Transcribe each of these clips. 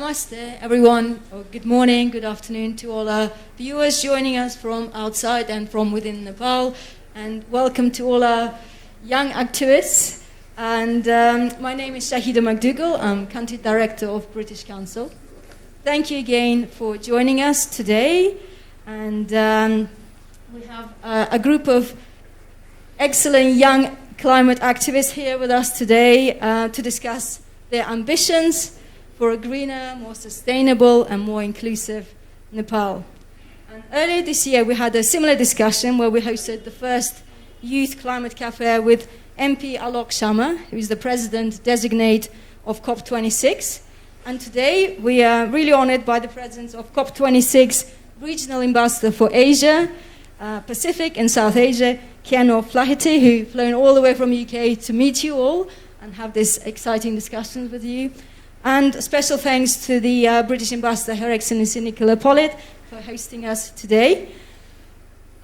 Namaste, everyone. Good morning, good afternoon to all our viewers joining us from outside and from within Nepal. And welcome to all our young activists. And my name is Shahida McDougall. I'm Country Director of British Council. Thank you again for joining us today. And we have a group of excellent young climate activists here with us today to discuss their ambitions for a greener, more sustainable and more inclusive Nepal. And earlier this year we had a similar discussion where we hosted the first Youth Climate Café with MP Alok Sharma, who is the President-designate of COP26. And today we are really honored by the presence of COP26 Regional Ambassador for Asia, Pacific and South Asia, Keanu Flaherty, who flown all the way from UK to meet you all and have this exciting discussion with you. And a special thanks to the British Ambassador, Her Excellency Nicola Pollitt, for hosting us today.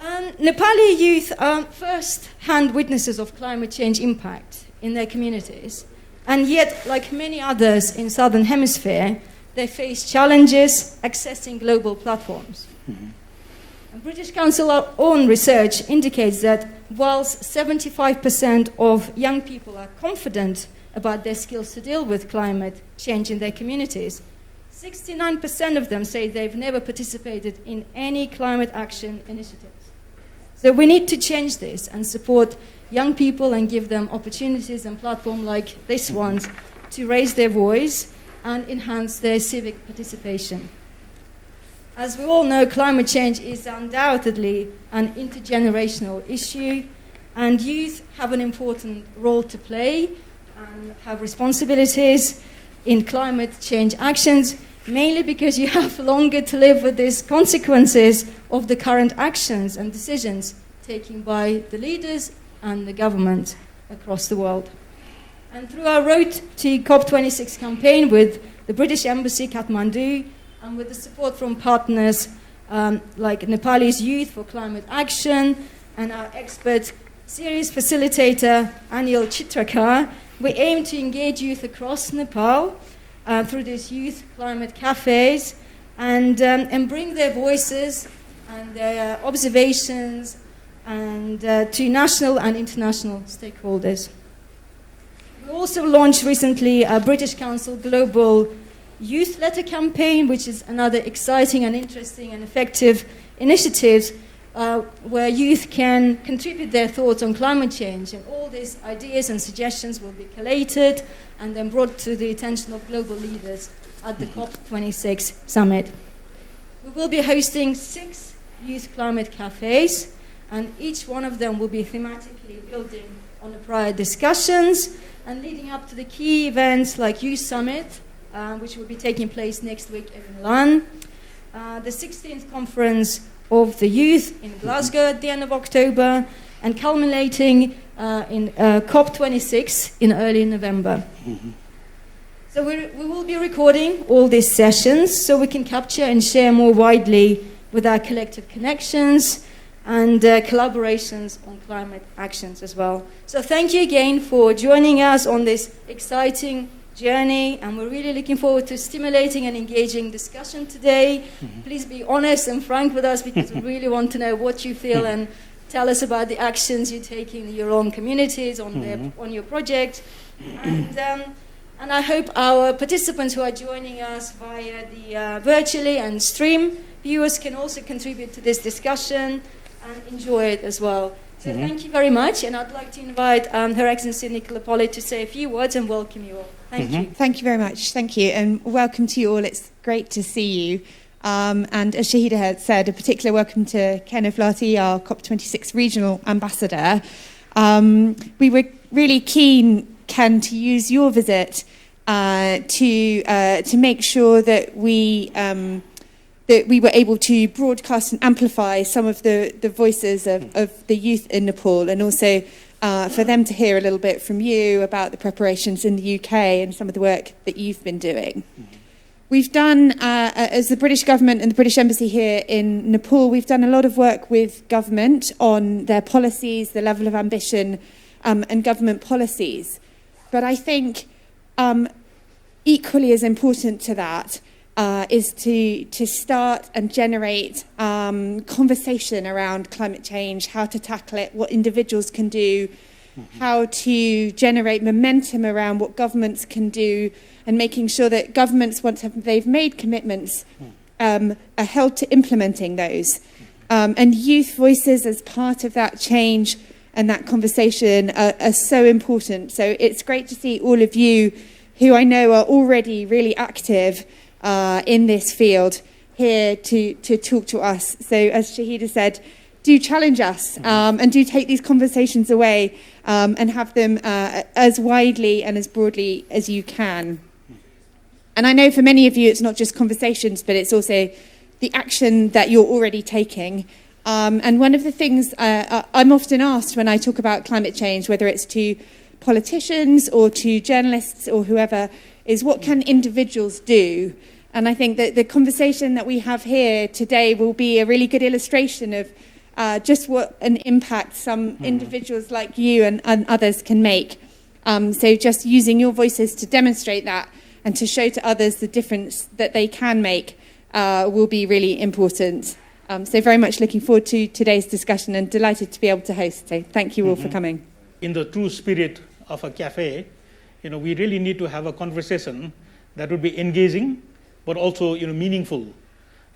Nepali youth are first-hand witnesses of climate change impact in their communities. And yet, like many others in Southern Hemisphere, they face challenges accessing global platforms. Mm-hmm. And British Council's own research indicates that whilst 75% of young people are confident about their skills to deal with climate change in their communities, 69% of them say they've never participated in any climate action initiatives. So we need to change this and support young people and give them opportunities and platforms like this one to raise their voice and enhance their civic participation. As we all know, climate change is undoubtedly an intergenerational issue, and youth have an important role to play and have responsibilities in climate change actions, mainly because you have longer to live with these consequences of the current actions and decisions taken by the leaders and the government across the world. And through our Road to COP26 campaign with the British Embassy, Kathmandu, and with the support from partners like Nepalese Youth for Climate Action and our expert series facilitator, Anil Chitrakar, we aim to engage youth across Nepal through these youth climate cafes and bring their voices and their observations and to national and international stakeholders. We also launched recently a British Council Global Youth Letter Campaign, which is another exciting and interesting and effective initiative where youth can contribute their thoughts on climate change, and all these ideas and suggestions will be collated and then brought to the attention of global leaders at the COP26 summit. We will be hosting 6 youth climate cafes, and each one of them will be thematically building on the prior discussions and leading up to the key events like Youth Summit, which will be taking place next week in Milan, the 16th Conference of the Youth in Glasgow at the end of October, and culminating in COP26 in early November. Mm-hmm. So we will be recording all these sessions so we can capture and share more widely with our collective connections and collaborations on climate actions as well. So thank you again for joining us on this exciting journey, and we're really looking forward to stimulating and engaging discussion today. Mm-hmm. Please be honest and frank with us, because we really want to know what you feel and tell us about the actions you're taking in your own communities on your project. And I hope our participants who are joining us via the virtually and stream viewers can also contribute to this discussion and enjoy it as well. So thank you very much, and I'd like to invite Her Excellency Nicola Pollitt to say a few words and welcome you all. Thank you. Thank you very much. Thank you, and welcome to you all. It's great to see you. And as Shahida had said, a particular welcome to Keanu Flaherty, our COP26 Regional Ambassador. We were really keen, Ken, to use your visit to make sure that we were able to broadcast and amplify some of the voices of the youth in Nepal, and also for them to hear a little bit from you about the preparations in the UK and some of the work that you've been doing. We've done, as the British government and the British Embassy here in Nepal, we've done a lot of work with government on their policies, the level of ambition and government policies. But I think equally as important to that is to start and generate conversation around climate change, how to tackle it, what individuals can do, how to generate momentum around what governments can do, and making sure that governments, once they've made commitments, are held to implementing those. And youth voices as part of that change and that conversation are so important. So it's great to see all of you who I know are already really active in this field here to talk to us. So as Shahida said, do challenge us and do take these conversations away and have them as widely and as broadly as you can. And I know for many of you it's not just conversations, but it's also the action that you're already taking. And one of the things I'm often asked when I talk about climate change, whether it's to politicians or to journalists or whoever, is what can individuals do? And I think that the conversation that we have here today will be a really good illustration of just what an impact some individuals like you and others can make. So just using your voices to demonstrate that and to show to others the difference that they can make will be really important. So very much looking forward to today's discussion and delighted to be able to host. So thank you all for coming. In the true spirit of a cafe, we really need to have a conversation that would be engaging, but also meaningful.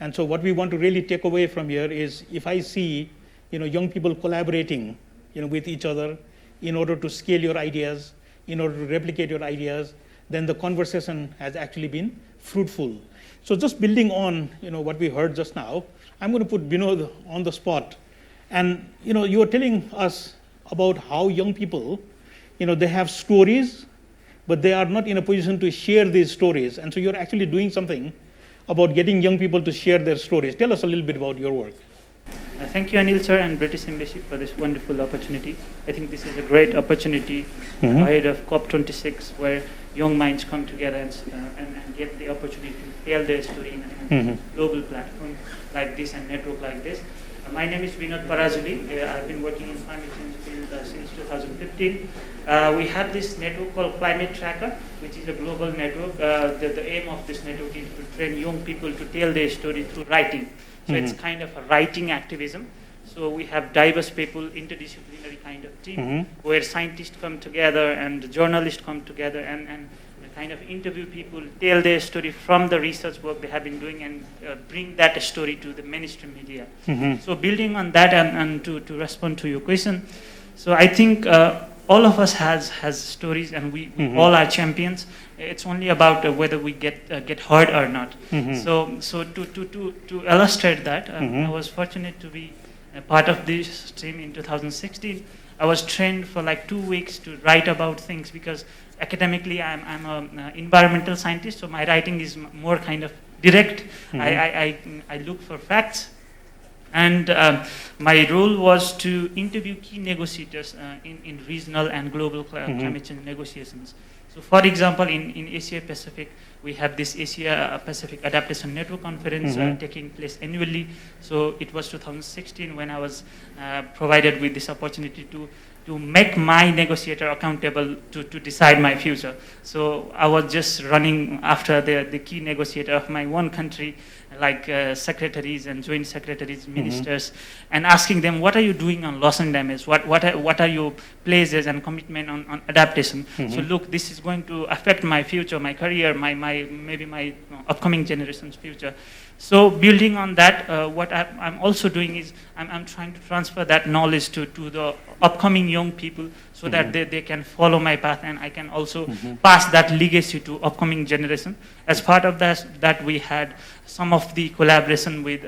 And so what we want to really take away from here is, if I see young people collaborating with each other in order to scale your ideas, in order to replicate your ideas, then the conversation has actually been fruitful. So just building on what we heard just now, I'm going to put Binod on the spot. And you were telling us about how young people, they have stories, but they are not in a position to share these stories. And so you're actually doing something about getting young people to share their stories. Tell us a little bit about your work. Thank you, Anil sir, and British Embassy for this wonderful opportunity. I think this is a great opportunity ahead of COP26, where young minds come together and get the opportunity to tell their story in a global platform like this and network like this. My name is Vinod Parazuli. I've been working in climate change field since 2015. We have this network called Climate Tracker, which is a global network. The aim of this network is to train young people to tell their story through writing. So it's kind of a writing activism. So we have diverse people, interdisciplinary kind of team, where scientists come together and journalists come together and kind of interview people, tell their story from the research work they have been doing, and bring that story to the mainstream media. So building on that and to respond to your question, so I think all of us has stories, and we all are champions. It's only about whether we get heard or not. So to illustrate that, I was fortunate to be a part of this team in 2016. I was trained for like 2 weeks to write about things, because academically I'm an environmental scientist, so my writing is more kind of direct. I look for facts. And my role was to interview key negotiators in regional and global climate change negotiations. So for example, in Asia Pacific, we have this Asia Pacific Adaptation Network Conference taking place annually. So it was 2016 when I was provided with this opportunity to make my negotiator accountable to decide my future. So I was just running after the key negotiator of my one country, like secretaries and joint secretaries, ministers, and asking them, what are you doing on loss and damage? What are your pledges and commitment on adaptation? So look, this is going to affect my future, my career, maybe my upcoming generation's future. So building on that, what I'm also doing is I'm trying to transfer that knowledge to the upcoming young people, so that they can follow my path, and I can also pass that legacy to upcoming generation. As part of that we had some of the collaboration with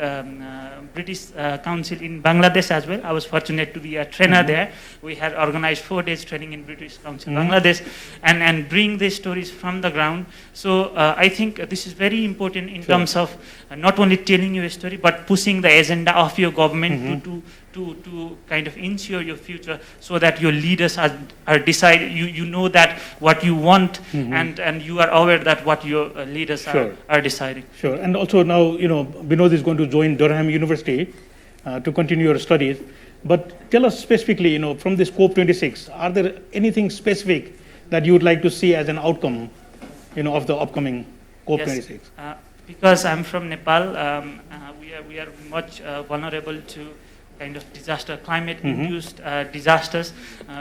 British Council in Bangladesh as well. I was fortunate to be a trainer there. We had organized 4 days training in British Council Bangladesh, and bring these stories from the ground. So I think this is very important in terms of not only telling you a story, but pushing the agenda of your government to kind of ensure your future, so that your leaders are decided. You know that what you want, and you are aware that what your leaders are deciding. Sure. And also now, Binod is going to join Durham University to continue your studies. But tell us specifically, from this COP26, are there anything specific that you would like to see as an outcome, of the upcoming COP26? Yes. because I'm from Nepal, we are much vulnerable to kind of disaster, climate-induced disasters.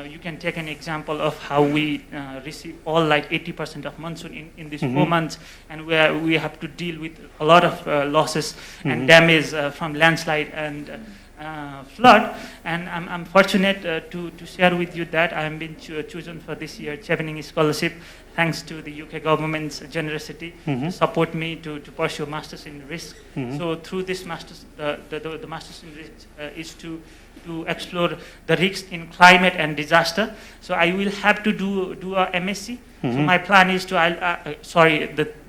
You can take an example of how we receive all like 80% of monsoon in these 4 months, and where we have to deal with a lot of losses and damage from landslide and flood. And I'm fortunate to share with you that I have been chosen for this year Chevening Scholarship, thanks to the UK government's generosity to support me to pursue Masters in Risk. So through this Masters, the Masters in Risk is to explore the risks in climate and disaster. So I will have to do a MSc. So my plan is to,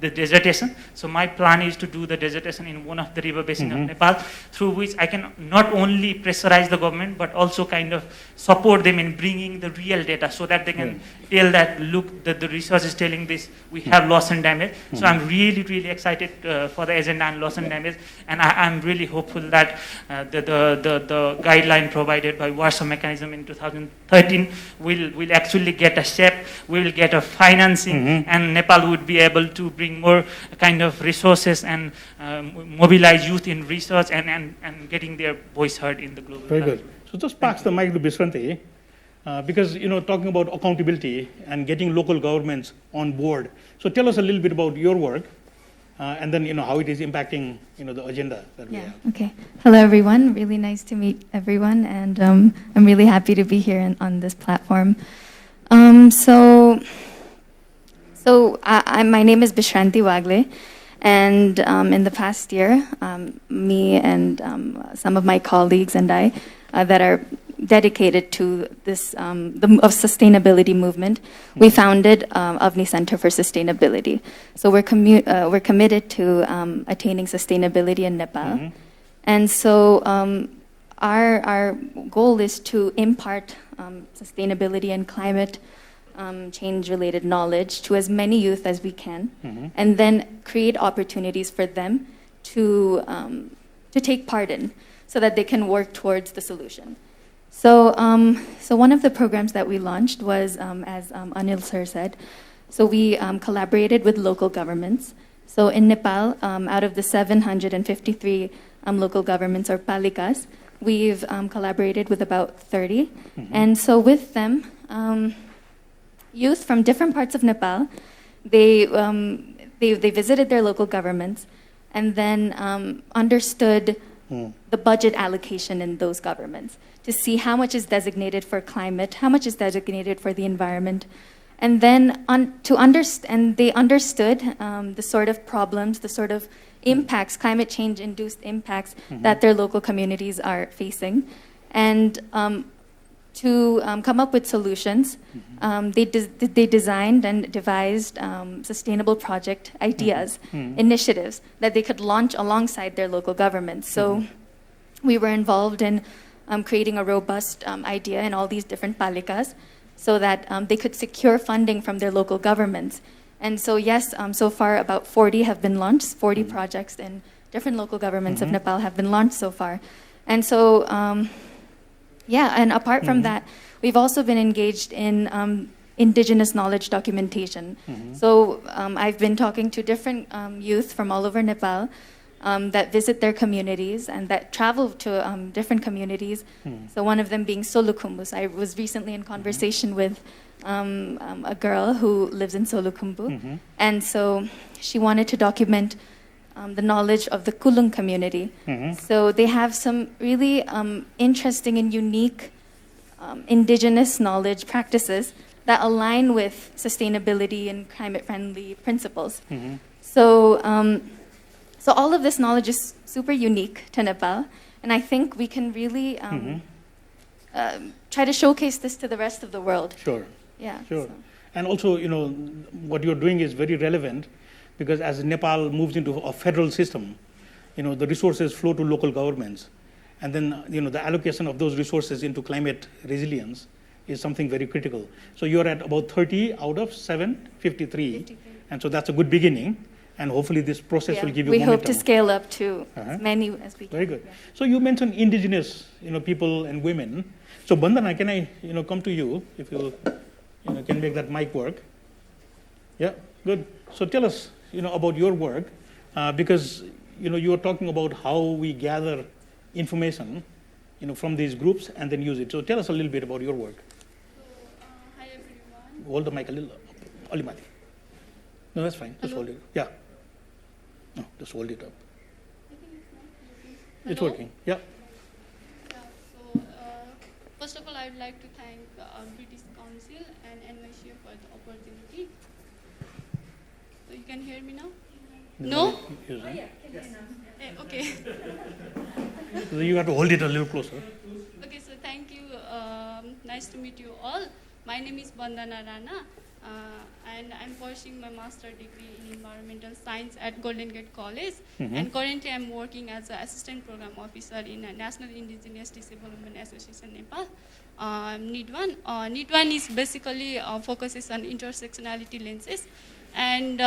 the dissertation. So my plan is to do the dissertation in one of the river basin of Nepal, through which I can not only pressurize the government, but also kind of support them in bringing the real data so that they can tell that, look, the research is telling this, we have loss and damage. So I'm really, really excited for the agenda and loss and damage. And I'm really hopeful that the guideline provided by Warsaw Mechanism in 2013 will actually get a shape, we will get a financing, and Nepal would be able to bring more kind of resources and mobilize youth in research and getting their voice heard in the global. Very good. So just pass the mic to Biswante, because talking about accountability and getting local governments on board. So tell us a little bit about your work, and then how it is impacting the agenda that we have. Okay. Hello, everyone. Really nice to meet everyone, and I'm really happy to be here on this platform. My name is Bishranti Wagle, and in the past year, me and some of my colleagues and I that are dedicated to this the sustainability movement, we founded Avni Center for Sustainability. So we're committed to attaining sustainability in Nepal, and so our goal is to impart sustainability and climate change-related knowledge to as many youth as we can, and then create opportunities for them to take part in, so that they can work towards the solution. So one of the programs that we launched was, as Anil sir said, so we collaborated with local governments. So in Nepal, out of the 753 local governments or palikas, we've collaborated with about 30. And so with them, youth from different parts of Nepal, they visited their local governments and then understood the budget allocation in those governments to see how much is designated for climate, how much is designated for the environment, and then they understood the sort of problems, the sort of impacts, climate change-induced impacts that their local communities are facing, and to come up with solutions. They designed and devised sustainable project ideas, initiatives that they could launch alongside their local governments. So we were involved in creating a robust idea in all these different palikas so that they could secure funding from their local governments. And so yes, so far about 40 have been launched, 40 projects in different local governments of Nepal have been launched so far. And so and apart from that, we've also been engaged in indigenous knowledge documentation. So I've been talking to different youth from all over Nepal that visit their communities and that travel to different communities. So one of them being Solukhumbu. I was recently in conversation with a girl who lives in Solukhumbu. And so she wanted to document the knowledge of the Kulung community. So they have some really interesting and unique indigenous knowledge practices that align with sustainability and climate-friendly principles. So all of this knowledge is super unique to Nepal, and I think we can really try to showcase this to the rest of the world. Sure. Yeah. Sure. So. And also, what you're doing is very relevant, because as Nepal moves into a federal system, the resources flow to local governments. And then, the allocation of those resources into climate resilience is something very critical. So you're at about 30 out of 753. 53. And so that's a good beginning. And hopefully this process will give you momentum. We hope to scale up to as many as we can. Very good. Yeah. So you mentioned indigenous, people and women. So Bandana, can I, come to you if you, can make that mic work? Yeah, good. So tell us, about your work. because you were talking about how we gather information from these groups and then use it. So tell us a little bit about your work. Hi everyone. Hold the mic a little. Alimati. No, that's fine. Just Hello? hold it. Yeah. No, just hold it up. I think it's not working. It's Hello? working. Yeah. Yeah, so first of all, I would like to thank British Council and NYC for the opportunity. So you can hear me now? No? Okay. So you have to hold it a little closer. Okay, so thank you. Nice to meet you all. My name is Bandana Rana, and I'm pursuing my master's degree in environmental science at Golden Gate College. And currently, I'm working as an assistant program officer in a National Indigenous Disabled Women Association Nepal, NID1. NID1 is basically focuses on intersectionality lenses. And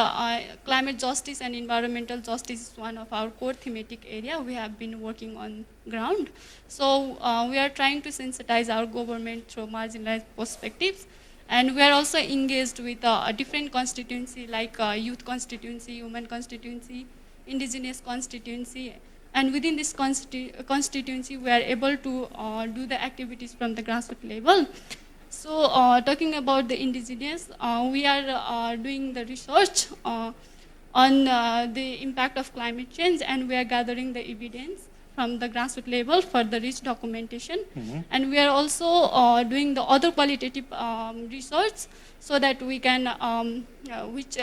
climate justice and environmental justice is one of our core thematic area we have been working on ground. So we are trying to sensitize our government through marginalized perspectives. And we are also engaged with a different constituency like youth constituency, women constituency, indigenous constituency. And within this constituency, we are able to do the activities from the grassroots level. So talking about the indigenous, we are doing the research on the impact of climate change, and we are gathering the evidence from the grassroots level for the rich documentation. And we are also doing the other qualitative research so that we can, which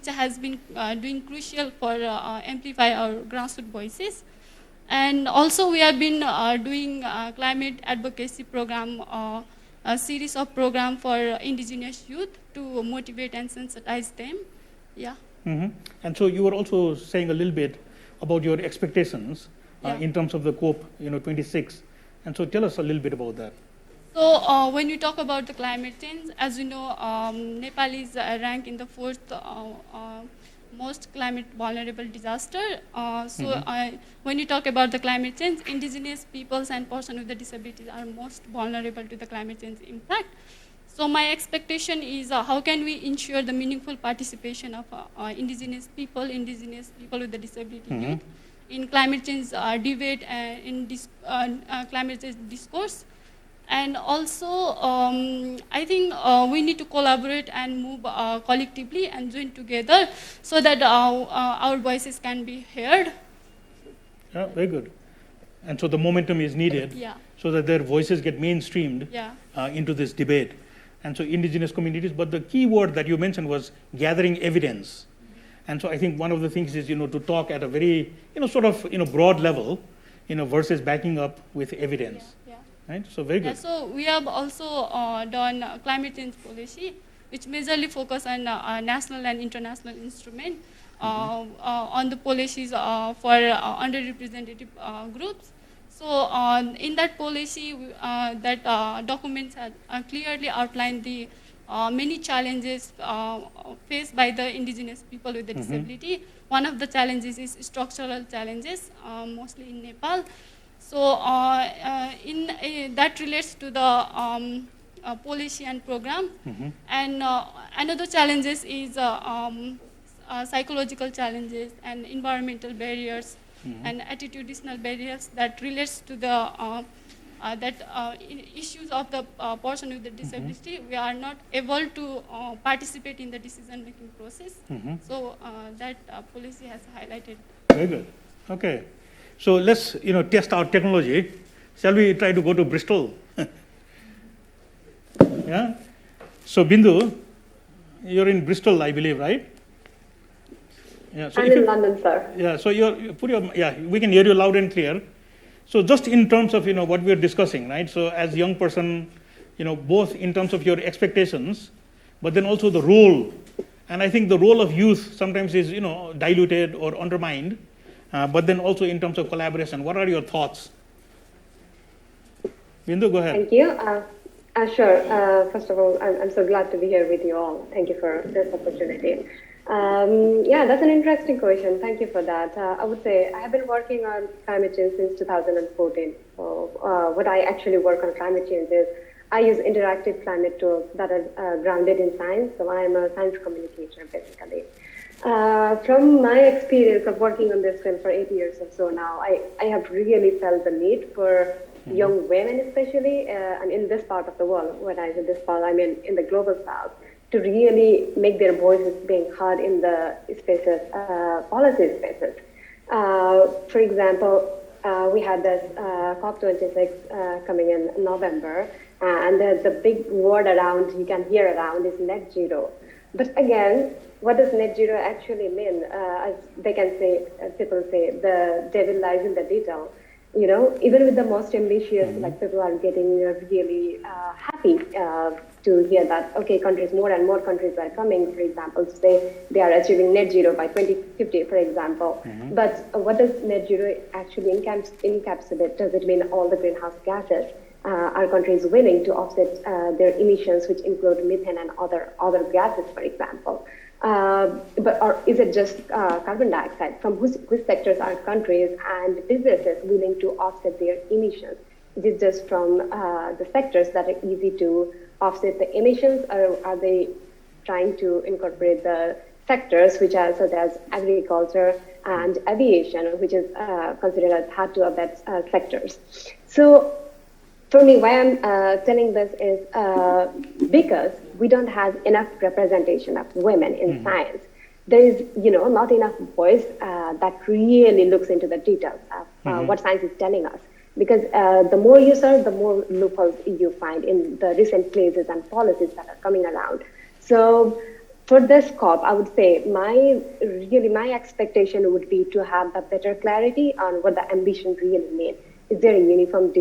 has been doing crucial for amplify our grassroots voices. And also we have been doing climate advocacy program, a series of program for indigenous youth to motivate and sensitize them. Yeah. And so you were also saying a little bit about your expectations in terms of the COP 26. And so tell us a little bit about that. So when you talk about the climate change, as you know, Nepal is ranked in the fourth most climate vulnerable disaster. When you talk about the climate change, indigenous peoples and persons with the disabilities are most vulnerable to the climate change impact. So my expectation is how can we ensure the meaningful participation of indigenous people with the disability youth in climate change debate and in climate change discourse. And also, I think we need to collaborate and move collectively and join together so that our voices can be heard. Yeah, very good. And so the momentum is needed so that their voices get mainstreamed into this debate. And so indigenous communities, but the key word that you mentioned was gathering evidence. And so I think one of the things is, to talk at a very, sort of, broad level, versus backing up with evidence. Right? So very good. So we have also done climate change policy, which majorly focus on national and international instrument on the policies for underrepresented groups. So in that policy, that documents have clearly outlined the many challenges faced by the indigenous people with the disability. One of the challenges is structural challenges, mostly in Nepal. So that relates to the policy and program. And another challenges is psychological challenges and environmental barriers and attitudinal barriers that relates to the issues of the person with the disability. We are not able to participate in the decision-making process. So that policy has highlighted. Very good. Okay. So let's test our technology. Shall we try to go to Bristol? Yeah. So Bindu, you're in Bristol, I believe, right? Yeah. So I'm in London, sir. Yeah. So we can hear you loud and clear. So just in terms of what we're discussing, right? So as young person, both in terms of your expectations, but then also the role, and I think the role of youth sometimes is diluted or undermined. But then also in terms of collaboration, what are your thoughts? Bindu, go ahead. Thank you. Sure. First of all, I'm so glad to be here with you all. Thank you for this opportunity. That's an interesting question. Thank you for that. I would say I have been working on climate change since 2014. So what I actually work on climate change is I use interactive climate tools that are grounded in science. So I am a science communicator, basically. From my experience of working on this field for 8 years or so now, I have really felt the need for young women especially, and in this part of the world, when I say this part, I mean in the global south, to really make their voices being heard in the spaces, policy spaces. For example, we had this COP26 coming in November, and the big word around, you can hear around, is net zero. But again, what does net zero actually mean? As they can say, people say, the devil lies in the detail. You know, even with the most ambitious, like people are getting really happy to hear that, okay, more and more countries are coming, for example, to say they are achieving net zero by 2050, for example. But what does net zero actually encapsulate? Does it mean all the greenhouse gases? Are countries willing to offset their emissions, which include methane and other gases, for example? Or is it just carbon dioxide? From which sectors are countries and businesses willing to offset their emissions? Is it just from the sectors that are easy to offset the emissions, or are they trying to incorporate the sectors which are such as agriculture and aviation, which is considered as hard to abet sectors? So for me, why I'm telling this is because we don't have enough representation of women in science. There is, not enough voice that really looks into the details of what science is telling us. Because the more you serve, the more loopholes you find in the recent cases and policies that are coming around. So for this COP, I would say my expectation would be to have a better clarity on what the ambition really means. Is there a uniform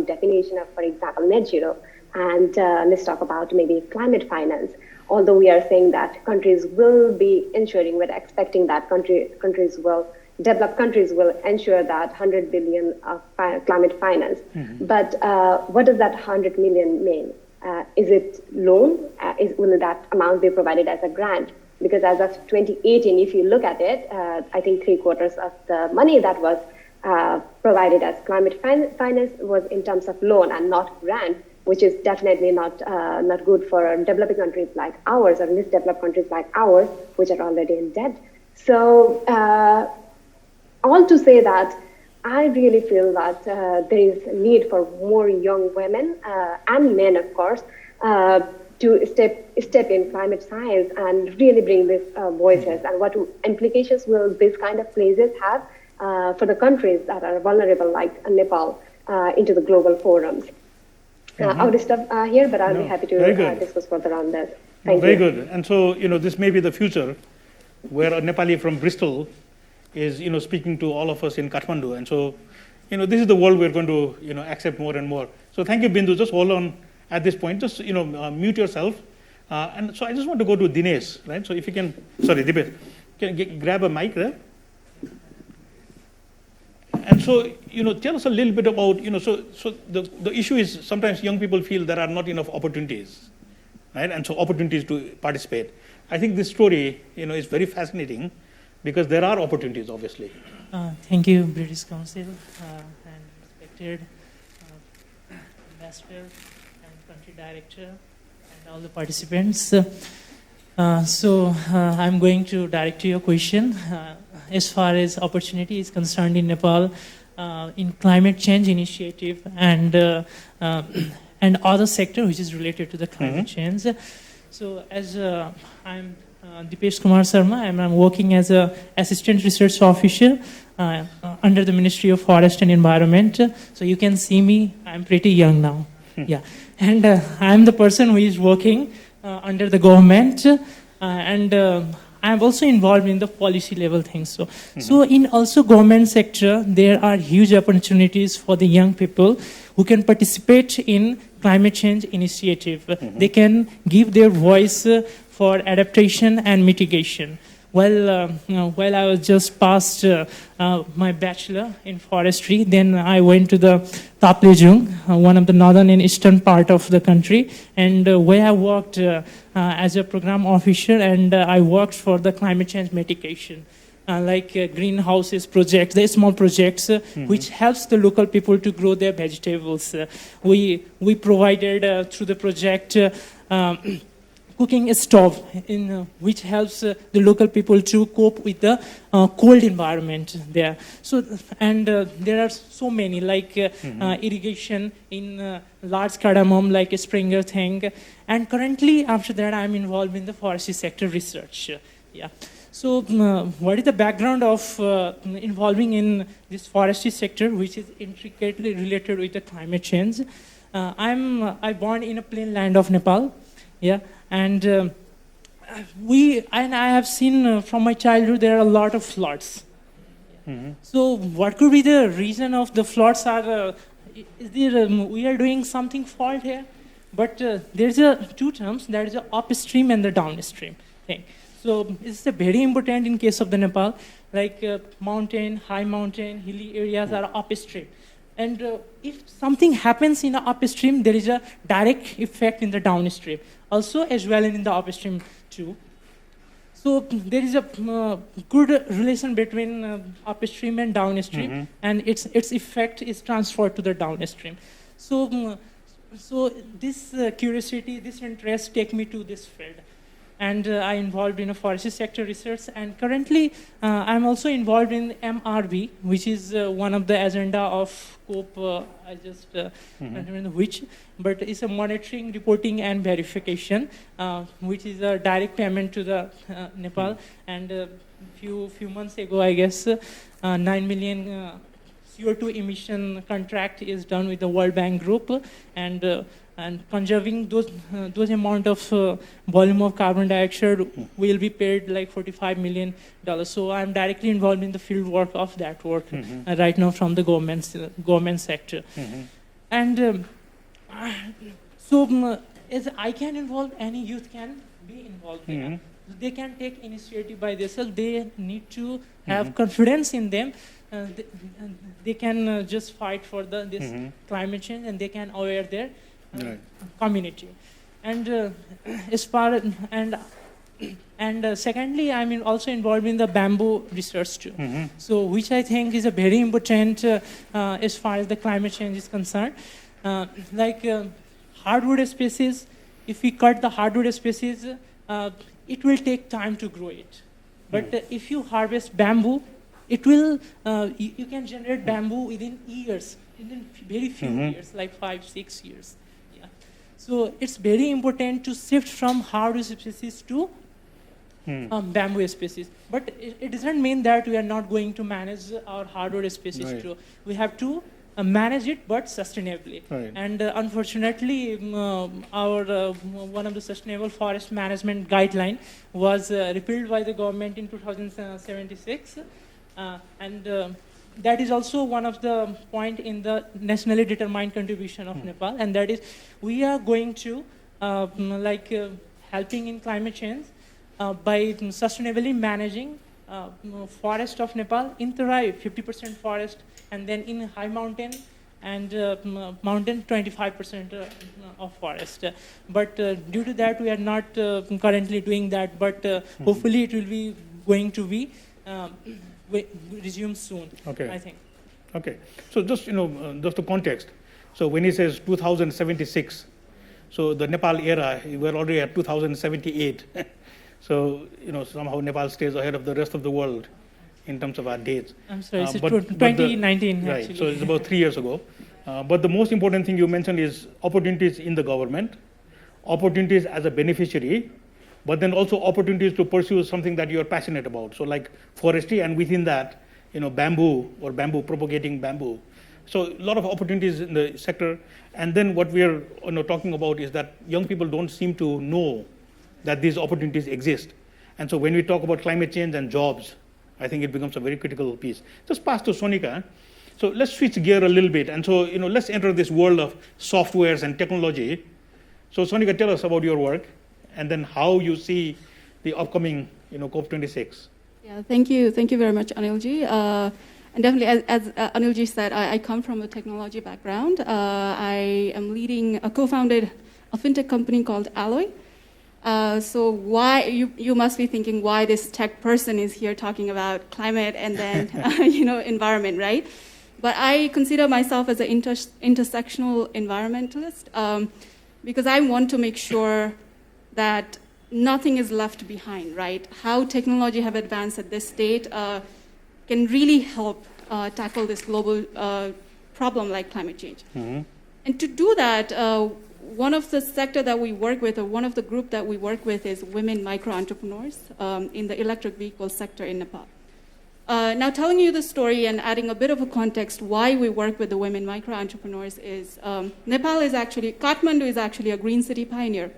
definition of, for example, net zero? And let's talk about maybe climate finance. Although we are saying that countries will be ensuring, we're expecting that developed countries will ensure that 100 billion of climate finance. But what does that 100 million mean? Is it loan? Will that amount be provided as a grant? Because as of 2018, if you look at it, I think 3/4 of the money that was provided as climate finance was in terms of loan and not grant, which is definitely not good for developing countries like ours, or least developed countries like ours, which are already in debt. So all to say that I really feel that there is a need for more young women and men, of course, to step in climate science and really bring these voices, and what implications will these kind of places have for the countries that are vulnerable, like Nepal, into the global forums. I would stop here, but I'll be happy to discuss further on this. Thank you. Very good. And so, this may be the future, where a Nepali from Bristol is, speaking to all of us in Kathmandu. And so, this is the world we're going to, accept more and more. So thank you, Bindu. Just hold on at this point. Just, mute yourself. And so I just want to go to Dinesh, right? So if you can, sorry, Dipesh, can you grab a mic there? And so, tell us a little bit about, so the issue is sometimes young people feel there are not enough opportunities, right? And so opportunities to participate. I think this story, is very fascinating because there are opportunities, obviously. Thank you, British Council and respected ambassador and country director and all the participants. So I'm going to direct your question. As far as opportunity is concerned in Nepal, in climate change initiative and other sector which is related to the climate change. So as I'm Dipesh Kumar Sharma, and I'm working as a assistant research officer under the Ministry of Forest and Environment. So you can see me, I'm pretty young now. Yeah, and I'm the person who is working under the government, and I'm also involved in the policy level things. So in also government sector, there are huge opportunities for the young people who can participate in climate change initiative. They can give their voice for adaptation and mitigation. While I was just past my bachelor in forestry, then I went to the Taplejung, one of the northern and eastern part of the country, and where I worked as a program officer, and I worked for the climate change mitigation. Like greenhouses projects, the small projects which helps the local people to grow their vegetables. We provided through the project cooking stove, which helps the local people to cope with the cold environment there. So, and there are so many, like irrigation in large cardamom, like a Springer thing. And currently, after that, I'm involved in the forestry sector research. Yeah. So, what is the background of involving in this forestry sector, which is intricately related with the climate change? I born in a plain land of Nepal, yeah, and I have seen from my childhood there are a lot of floods. So, what could be the reason of the floods? Is there we are doing something fault here? But there's two terms, that is the upstream and the downstream thing. So it's very important in case of the Nepal, like mountain, high mountain, hilly areas are upstream. And if something happens in the upstream, there is a direct effect in the downstream, also as well in the upstream too. So there is a good relation between upstream and downstream, and its effect is transferred to the downstream. So, so this curiosity, this interest take me to this field. And I involved in a forestry sector research. And currently, I'm also involved in MRV, which is one of the agenda of COP, I just don't remember which, but it's a monitoring, reporting, and verification, which is a direct payment to the Nepal. And a few months ago, I guess, 9 million CO2 emission contract is done with the World Bank Group, and conserving those amount of volume of carbon dioxide will be paid like $45 million. So I'm directly involved in the field work of that work right now from the government sector. And so as I can involve, any youth can be involved there. They can take initiative by themselves. They need to have confidence in them. They can just fight for this climate change, and they can aware their community. And as far and secondly, I'm also involved in the bamboo research too. So which I think is a very important as far as the climate change is concerned. Like hardwood species, if we cut the hardwood species, it will take time to grow it. But if you harvest bamboo, it will you can generate bamboo within years, within very few years, like 5-6 years. So it's very important to shift from hardwood species to bamboo species. But it doesn't mean that we are not going to manage our hardwood species too. We have to manage it, but sustainably. And unfortunately, our one of the sustainable forest management guideline was repealed by the government in 2076. And that is also one of the point in the nationally determined contribution of Nepal, and that is we are going to helping in climate change by sustainably managing forest of Nepal in Terai, 50% forest, and then in high mountain and mountain 25% of forest. But due to that, we are not currently doing that, but hopefully it will be going to be resume soon, I think. Okay. So just, just the context. So when he says 2076, so the Nepal era, we're already at 2078. So, somehow Nepal stays ahead of the rest of the world in terms of our dates. I'm sorry, it's 2019 right, actually. so it's about 3 years ago. But the most important thing you mentioned is opportunities in the government, opportunities as a beneficiary, but then also opportunities to pursue something that you're passionate about. So like forestry, and within that, bamboo or propagating bamboo. So a lot of opportunities in the sector. And then what we are talking about is that young people don't seem to know that these opportunities exist. And so when we talk about climate change and jobs, I think it becomes a very critical piece. Just pass to Sonika. So let's switch gear a little bit. And so, let's enter this world of softwares and technology. So Sonika, tell us about your work, and then how you see the upcoming, COP26. Yeah, thank you very much, Anilji. And definitely, as Anilji said, I come from a technology background. I am co-founded a fintech company called Alloy. So why you must be thinking why this tech person is here talking about climate and then environment, right? But I consider myself as an intersectional environmentalist because I want to make sure that nothing is left behind, right? How technology have advanced at this state can really help tackle this global problem like climate change. And to do that, one of the sector that we work with, or one of the group that we work with, is women micro-entrepreneurs in the electric vehicle sector in Nepal. Now, telling you the story and adding a bit of a context why we work with the women micro-entrepreneurs is Kathmandu is actually a green city pioneer.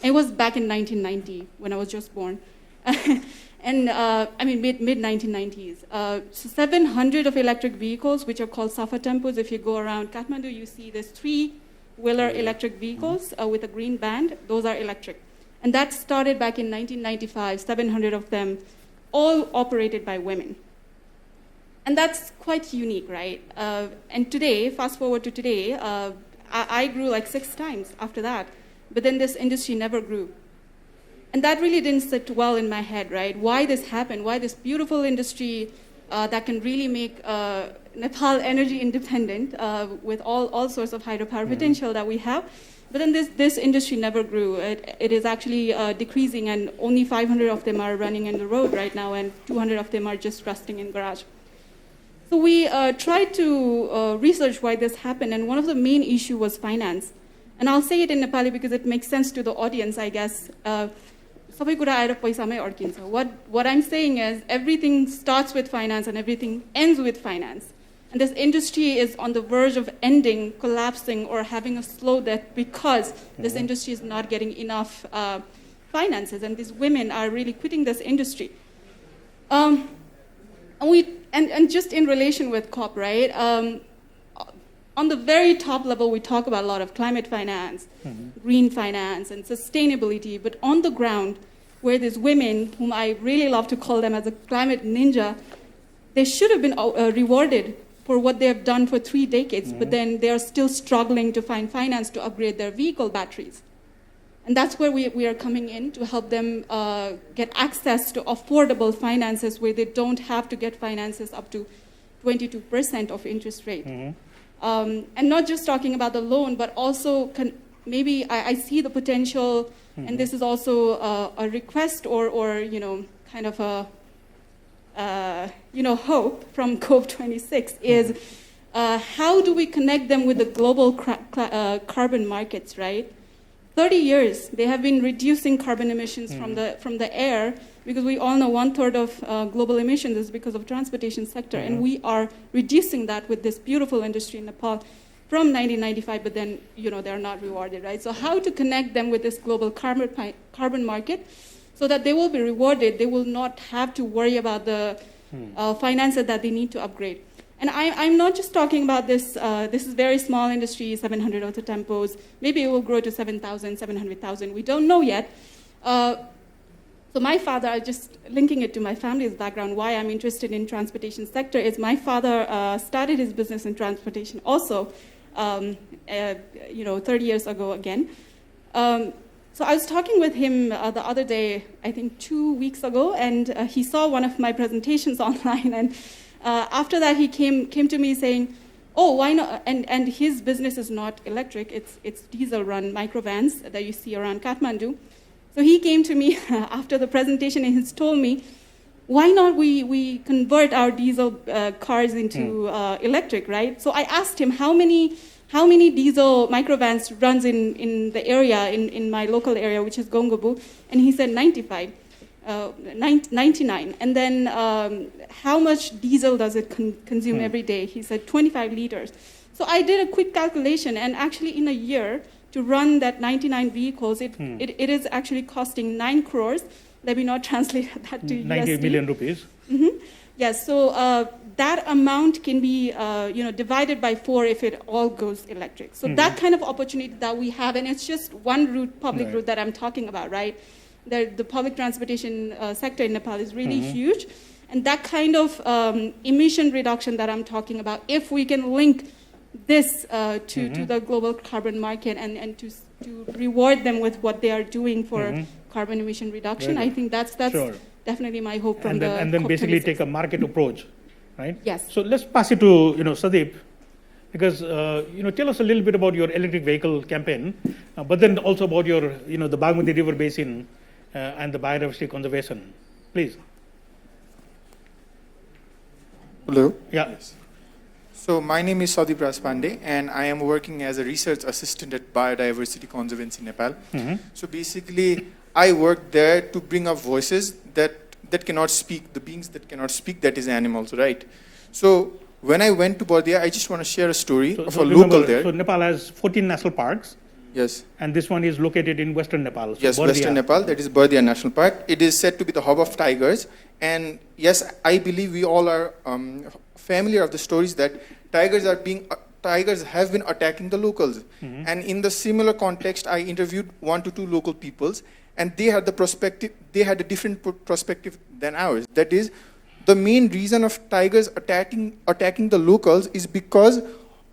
It was back in 1990 when I was just born. And mid-1990s. So 700 of electric vehicles, which are called Safa tempos. If you go around Kathmandu, you see there's 3-wheeler electric vehicles with a green band. Those are electric. And that started back in 1995, 700 of them, all operated by women. And that's quite unique, right? And today, fast forward to today, I grew like 6 times after that. But then this industry never grew. And that really didn't sit well in my head, right? Why this happened, why this beautiful industry that can really make Nepal energy independent with all sorts of hydropower potential that we have. But then this industry never grew. It is actually decreasing, and only 500 of them are running in the road right now, and 200 of them are just rusting in garage. So we tried to research why this happened, and one of the main issue was finance. And I'll say it in Nepali because it makes sense to the audience, I guess. What I'm saying is everything starts with finance and everything ends with finance. And this industry is on the verge of ending, collapsing, or having a slow death because this industry is not getting enough finances. And these women are really quitting this industry. And just in relation with COP, right? On the very top level, we talk about a lot of climate finance, green finance, and sustainability. But on the ground, where these women, whom I really love to call them as a climate ninja, they should have been rewarded for what they have done for 3 decades, but then they are still struggling to find finance to upgrade their vehicle batteries. And that's where we are coming in to help them get access to affordable finances where they don't have to get finances up to 22% of interest rate. And not just talking about the loan, but also maybe I see the potential, and this is also a request or kind of a hope from COP26 is how do we connect them with the global carbon markets, right? 30 years, they have been reducing carbon emissions from the air, because we all know 1/3 of global emissions is because of transportation sector, and we are reducing that with this beautiful industry in Nepal from 1995, but then they're not rewarded, right? So how to connect them with this global carbon market so that they will be rewarded, they will not have to worry about the finances that they need to upgrade. And I'm not just talking about this, this is very small industry, 700 auto tempos. Maybe it will grow to 7,000, 700,000. We don't know yet. So my father, just linking it to my family's background, why I'm interested in transportation sector is my father started his business in transportation also, 30 years ago again. So I was talking with him the other day, I think 2 weeks ago, and he saw one of my presentations online, and after that he came to me saying, oh, why not? And his business is not electric, it's diesel-run microvans that you see around Kathmandu. So he came to me after the presentation and he's told me, why not we convert our diesel cars into electric, right? So I asked him how many diesel microvans runs in the area, in my local area, which is Gongobu, and he said 99. And then how much diesel does it consume every day? He said 25 liters. So I did a quick calculation, and actually in a year, to run that 99 vehicles, it is actually costing 9 crores. Let me not translate that to 90 USD. million rupees. Yes, so that amount can be divided by 4 if it all goes electric. So that kind of opportunity that we have, and it's just one route, public route that I'm talking about, right? The public transportation sector in Nepal is really huge. And that kind of emission reduction that I'm talking about, if we can link this to the global carbon market and to reward them with what they are doing for carbon emission reduction, I think that's Sure. definitely my hope from And then basically COP26. take a market approach, right? Yes. So let's pass it to Sadeep, because tell us a little bit about your electric vehicle campaign, but then also about your the Bagmati River Basin and the biodiversity conservation. Please. Hello. Yeah. Yes. So my name is Sadeep Raspande, and I am working as a research assistant at Biodiversity Conservancy Nepal. So basically, I work there to bring up voices that cannot speak, the beings that cannot speak, that is animals, right? So when I went to Bardia, I just want to share a story of a local there. So Nepal has 14 national parks. Yes. And this one is located in Western Nepal. So Yes, Bardia. Western Nepal, that is Bardia National Park. It is said to be the hub of tigers. And yes, I believe we all are familiar of the stories that tigers have been attacking the locals. And in the similar context, I interviewed 1 to 2 local peoples, and they had a different perspective than ours. That is, the main reason of tigers attacking the locals is because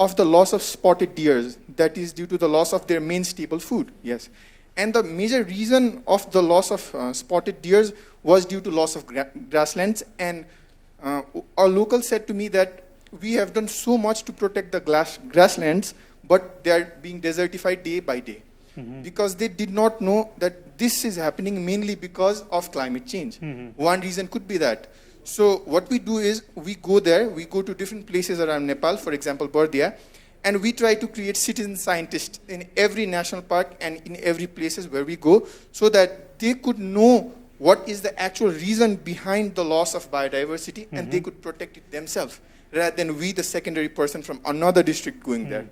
of the loss of spotted deers. That is due to the loss of their main staple food. Yes. And the major reason of the loss of spotted deers was due to loss of grasslands. And our local said to me that we have done so much to protect the grasslands, but they are being desertified day by day. Because they did not know that this is happening mainly because of climate change. One reason could be that. So what we do is we go there, we go to different places around Nepal, for example, Bardia, and we try to create citizen scientists in every national park and in every places where we go, so that they could know what is the actual reason behind the loss of biodiversity, and they could protect it themselves, rather than we, the secondary person from another district, going there.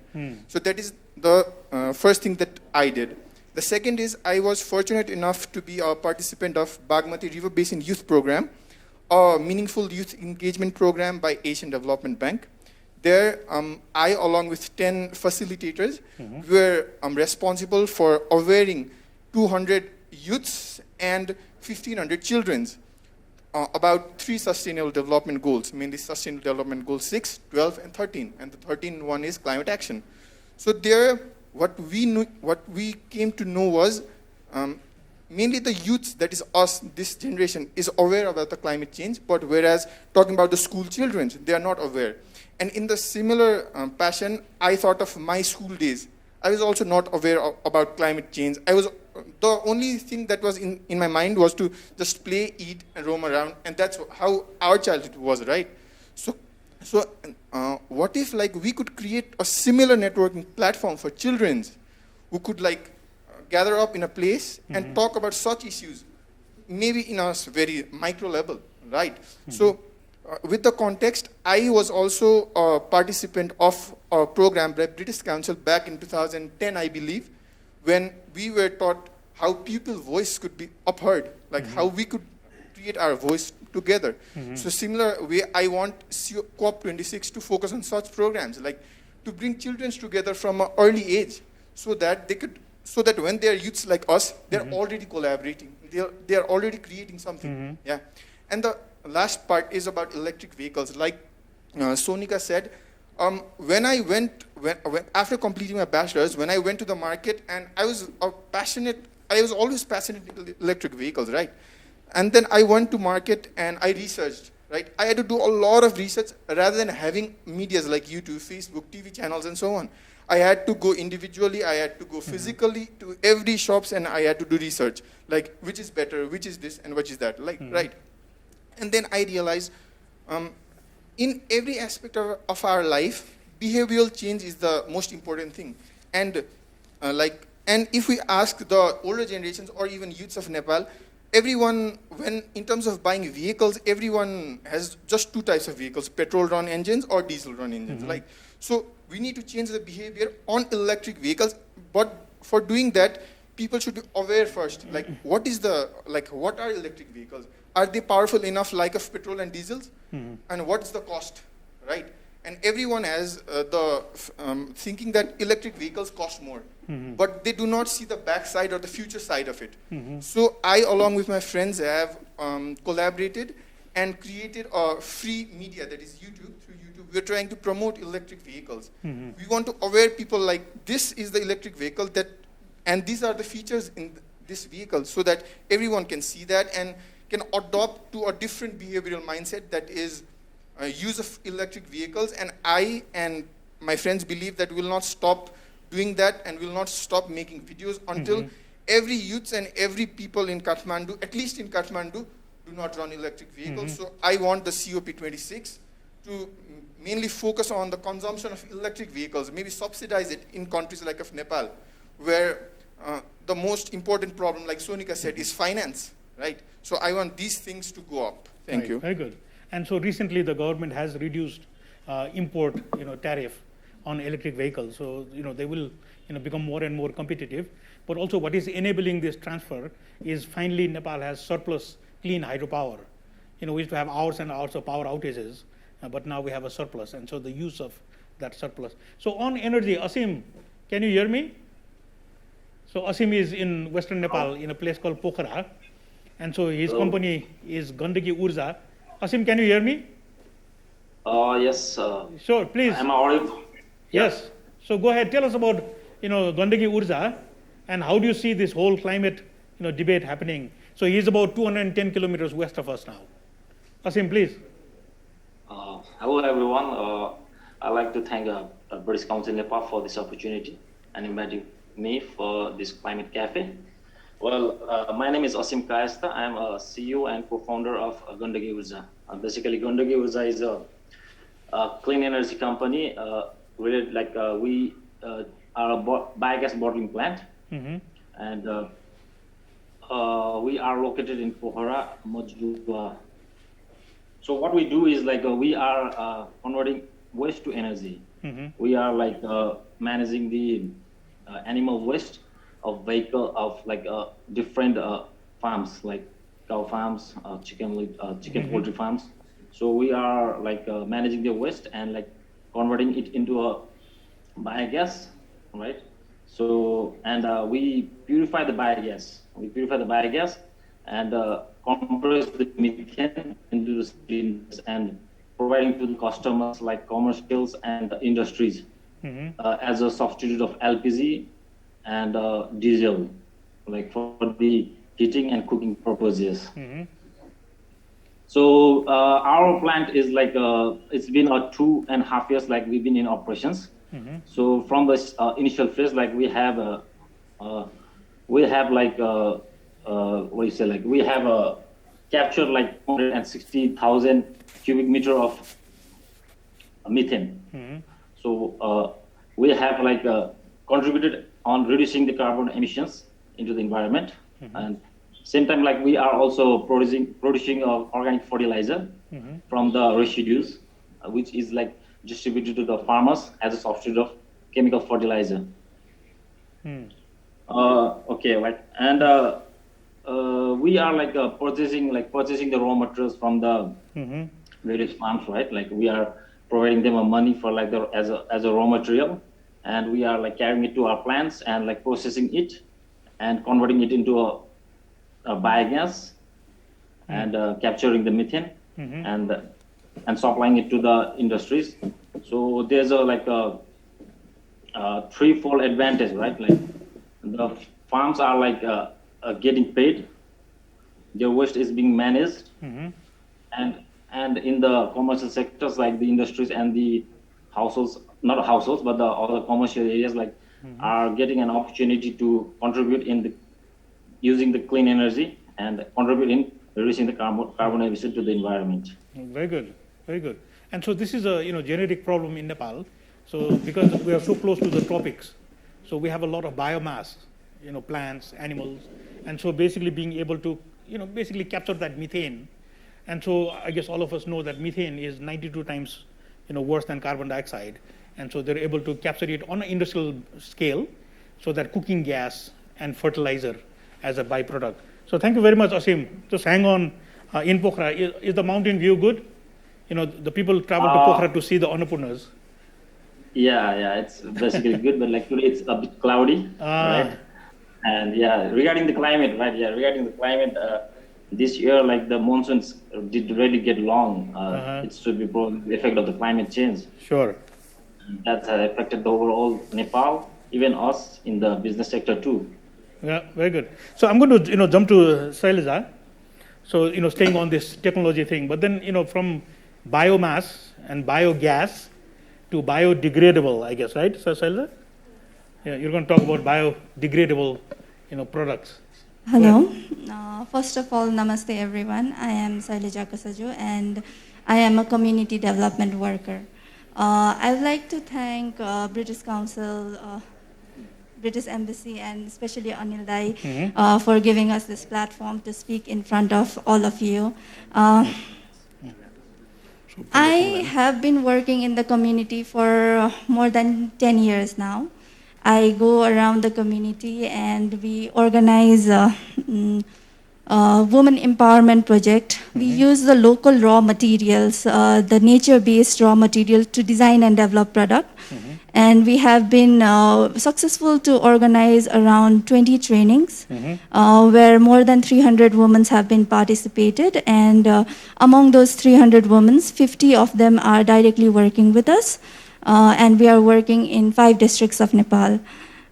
So that is the first thing that I did. The second is I was fortunate enough to be a participant of Bagmati River Basin Youth Program, a meaningful youth engagement program by Asian Development Bank. There, I, along with 10 facilitators, were responsible for awareing 200 youths and 1,500 children about 3 sustainable development goals, mainly Sustainable Development Goal 6, 12, and 13. And the 13th one is climate action. So there, what we came to know was mainly the youth, that is us, this generation, is aware about the climate change, but whereas talking about the school children, they are not aware. And in the similar passion, I thought of my school days. I was also not aware about climate change. The only thing that was in my mind was to just play, eat, and roam around, and that's how our childhood was, right? So what if we could create a similar networking platform for children who could gather up in a place and talk about such issues, maybe in a very micro level, right? So with the context, I was also a participant of a program by British Council back in 2010, I believe, when we were taught how people's voice could be upheard, how we could create our voice together. So similar way, I want COP26 to focus on such programs, to bring children together from an early age, so that when they are youths like us, they're already collaborating. They are already creating something. Yeah. And the last part is about electric vehicles. Like Sonika said, after completing my bachelor's, when I went to the market, and I was always passionate in electric vehicles, right? And then I went to market and I researched, right? I had to do a lot of research rather than having medias like YouTube, Facebook, TV channels, and so on. I had to go individually, I had to go physically to every shops, and I had to do research, which is better, which is this, and which is that, right? And then I realized in every aspect of our life, behavioral change is the most important thing. And and if we ask the older generations or even youths of Nepal, everyone, in terms of buying vehicles, everyone has just 2 types of vehicles, petrol-run engines or diesel-run engines. So we need to change the behavior on electric vehicles, but for doing that, people should be aware first, what are electric vehicles? Are they powerful enough of petrol and diesels? And what's the cost, right? And everyone has the thinking that electric vehicles cost more, but they do not see the backside or the future side of it. So I, along with my friends, have collaborated and created a free media, that is YouTube. Through YouTube, we're trying to promote electric vehicles. We want to aware people this is the electric vehicle and these are the features in this vehicle, so that everyone can see that and can adopt to a different behavioral mindset, that is use of electric vehicles. And I and my friends believe that we will not stop doing that, and will not stop making videos until every youth and every people in Kathmandu, at least in Kathmandu, do not run electric vehicles. So I want the COP26 to mainly focus on the consumption of electric vehicles, maybe subsidize it in countries like of Nepal, where the most important problem, like Sonika said, is finance, right? So I want these things to go up. Thank you. Very good. And so recently the government has reduced import, tariff on electric vehicles. So, they will, become more and more competitive. But also what is enabling this transfer is finally Nepal has surplus clean hydropower. We used to have hours and hours of power outages, but now we have a surplus. And so the use of that surplus. So on energy, Asim, can you hear me? So Asim is in Western Nepal in a place called Pokhara. And so his company is Gandagi Urja. Asim, can you hear me? Yes. Sure, please. Am I audible? Yes. So go ahead, tell us about, Gandagi Urja and how do you see this whole climate, debate happening? So he's about 210 kilometers west of us now. Asim, please. Hello, everyone. I'd like to thank British Council Nepal for this opportunity and inviting me for this Climate Cafe. Well, my name is Asim Kayasta. I'm a CEO and co-founder of Gandagi Urja. Basically, Gandagi Urja is a clean energy company. We are a biogas bottling plant, and we are located in Pokhara, Majdu. So what we do is we are converting waste to energy. We are managing the animal waste of different farms, like cow farms, chicken poultry farms. So we are managing the waste and converting it into a biogas, right? So we purify the biogas. We purify the biogas and compress the methane into the cylinders and providing to the customers like commercials and industries as a substitute of LPG and diesel, for the heating and cooking purposes. So our plant is it's been 2.5 years we've been in operations. So from the initial phase, we have captured 160,000 cubic meter of methane. So we have contributed on reducing the carbon emissions into the environment, and same time we are also producing organic fertilizer from the residues, which is distributed to the farmers as a substitute of chemical fertilizer. We are purchasing the raw materials from the various farms, right? We are providing them money for as a raw material, and we are carrying it to our plants and processing it and converting it into a biogas and capturing the methane and supplying it to the industries. So there's a threefold advantage, right? The farms are getting paid, their waste is being managed, and in the commercial sectors the industries and the households, not households but the other commercial areas are getting an opportunity to contribute in using the clean energy and contribute in reducing the carbon emission to the environment. Very good, very good. And so this is a generic problem in Nepal. So because we are so close to the tropics, so we have a lot of biomass, plants, animals, and so basically being able to basically capture that methane. And so I guess all of us know that methane is 92 times worse than carbon dioxide, and so they're able to capture it on an industrial scale, so that cooking gas and fertilizer as a byproduct. So thank you very much, Asim. Just hang on in Pokhara. Is the mountain view good? The people travel to Pokhara to see the Annapurnas. Yeah, it's basically good, but today it's a bit cloudy, right? And regarding the climate, right? Yeah, regarding the climate, this year, the monsoons did really get long. It should be probably the effect of the climate change. Sure. That affected the overall Nepal, even us in the business sector too. Yeah, very good. So I'm going to jump to Shailaja. So staying on this technology thing, but then from biomass and biogas to biodegradable, I guess, right? So Shailaja, yeah, you're going to talk about biodegradable, products. Hello. First of all, namaste everyone. I am Saileja Kasaju and I am a community development worker. I would like to thank British Council, British Embassy, and especially Anil Dai for giving us this platform to speak in front of all of you. I have been working in the community for more than 10 years now. I go around the community and we organize women empowerment project. We use the local raw materials, the nature-based raw material to design and develop product. And we have been successful to organize around 20 trainings where more than 300 women have been participated. And among those 300 women, 50 of them are directly working with us. And we are working in 5 districts of Nepal.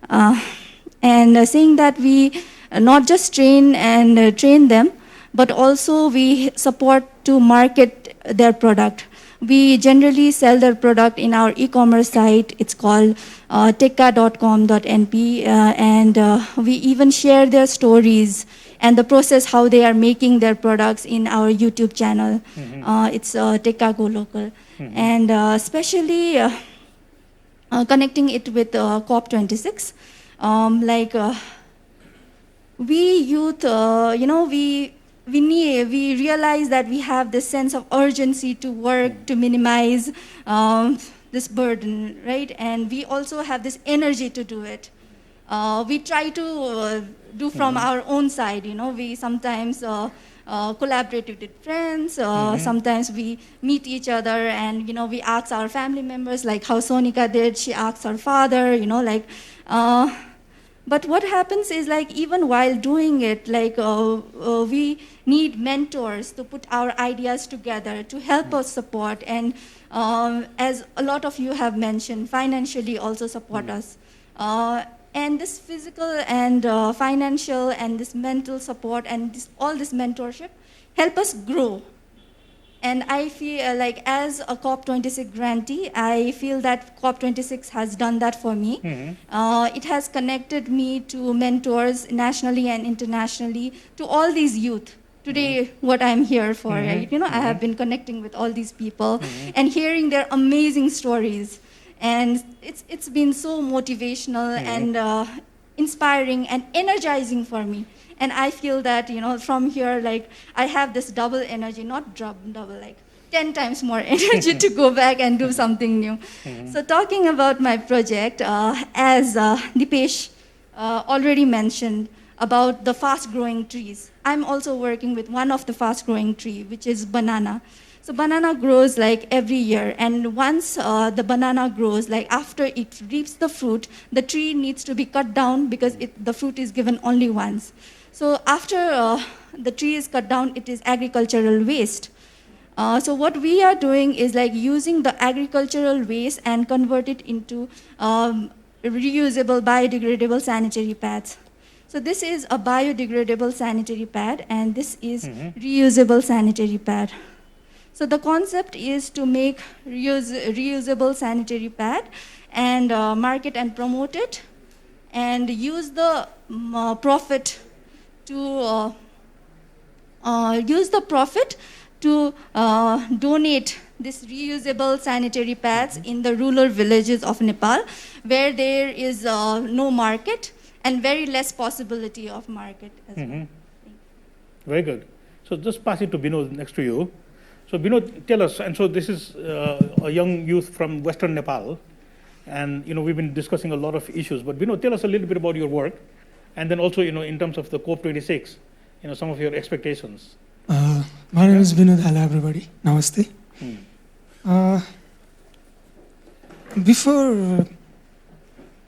And seeing that we not just train them, but also we support to market their product. We generally sell their product in our e-commerce site. It's called tekka.com.np, and we even share their stories and the process how they are making their products in our YouTube channel. It's Tekka Go Local. And especially connecting it with COP26, we youth, we realize that we have this sense of urgency to work to minimize this burden, right? And we also have this energy to do it. We try to do from our own side, we sometimes collaborate with friends, sometimes we meet each other and, we ask our family members, like how Sonika did, she asked her father, but what happens is even while doing it, we need mentors to put our ideas together to help us support, and as a lot of you have mentioned, financially also support us. And this physical and financial and this mental support and all this mentorship help us grow. And I feel like as a COP26 grantee, I feel that COP26 has done that for me. It has connected me to mentors nationally and internationally, to all these youth. Today, what I'm here for, right? I have been connecting with all these people and hearing their amazing stories. And it's been so motivational and inspiring and energizing for me. And I feel that, from here, I have this double energy, not double, 10 times more energy to go back and do something new. So talking about my project, as Dipesh already mentioned about the fast-growing trees, I'm also working with one of the fast-growing tree, which is banana. So banana grows every year, and once the banana grows, after it reaps the fruit, the tree needs to be cut down because the fruit is given only once. So after the tree is cut down, it is agricultural waste. So what we are doing is using the agricultural waste and convert it into reusable, biodegradable sanitary pads. So this is a biodegradable sanitary pad, and this is reusable sanitary pad. So the concept is to make reusable sanitary pad and market and promote it, and use the profit to donate this reusable sanitary pads in the rural villages of Nepal, where there is no market and very less possibility of market as well. Very good. So just pass it to Binod next to you. So Binod, tell us, and so this is a young youth from Western Nepal, and we've been discussing a lot of issues, but Binod, tell us a little bit about your work, and then also in terms of the COP26, some of your expectations. My name is Binod. Hello everybody. Namaste. Before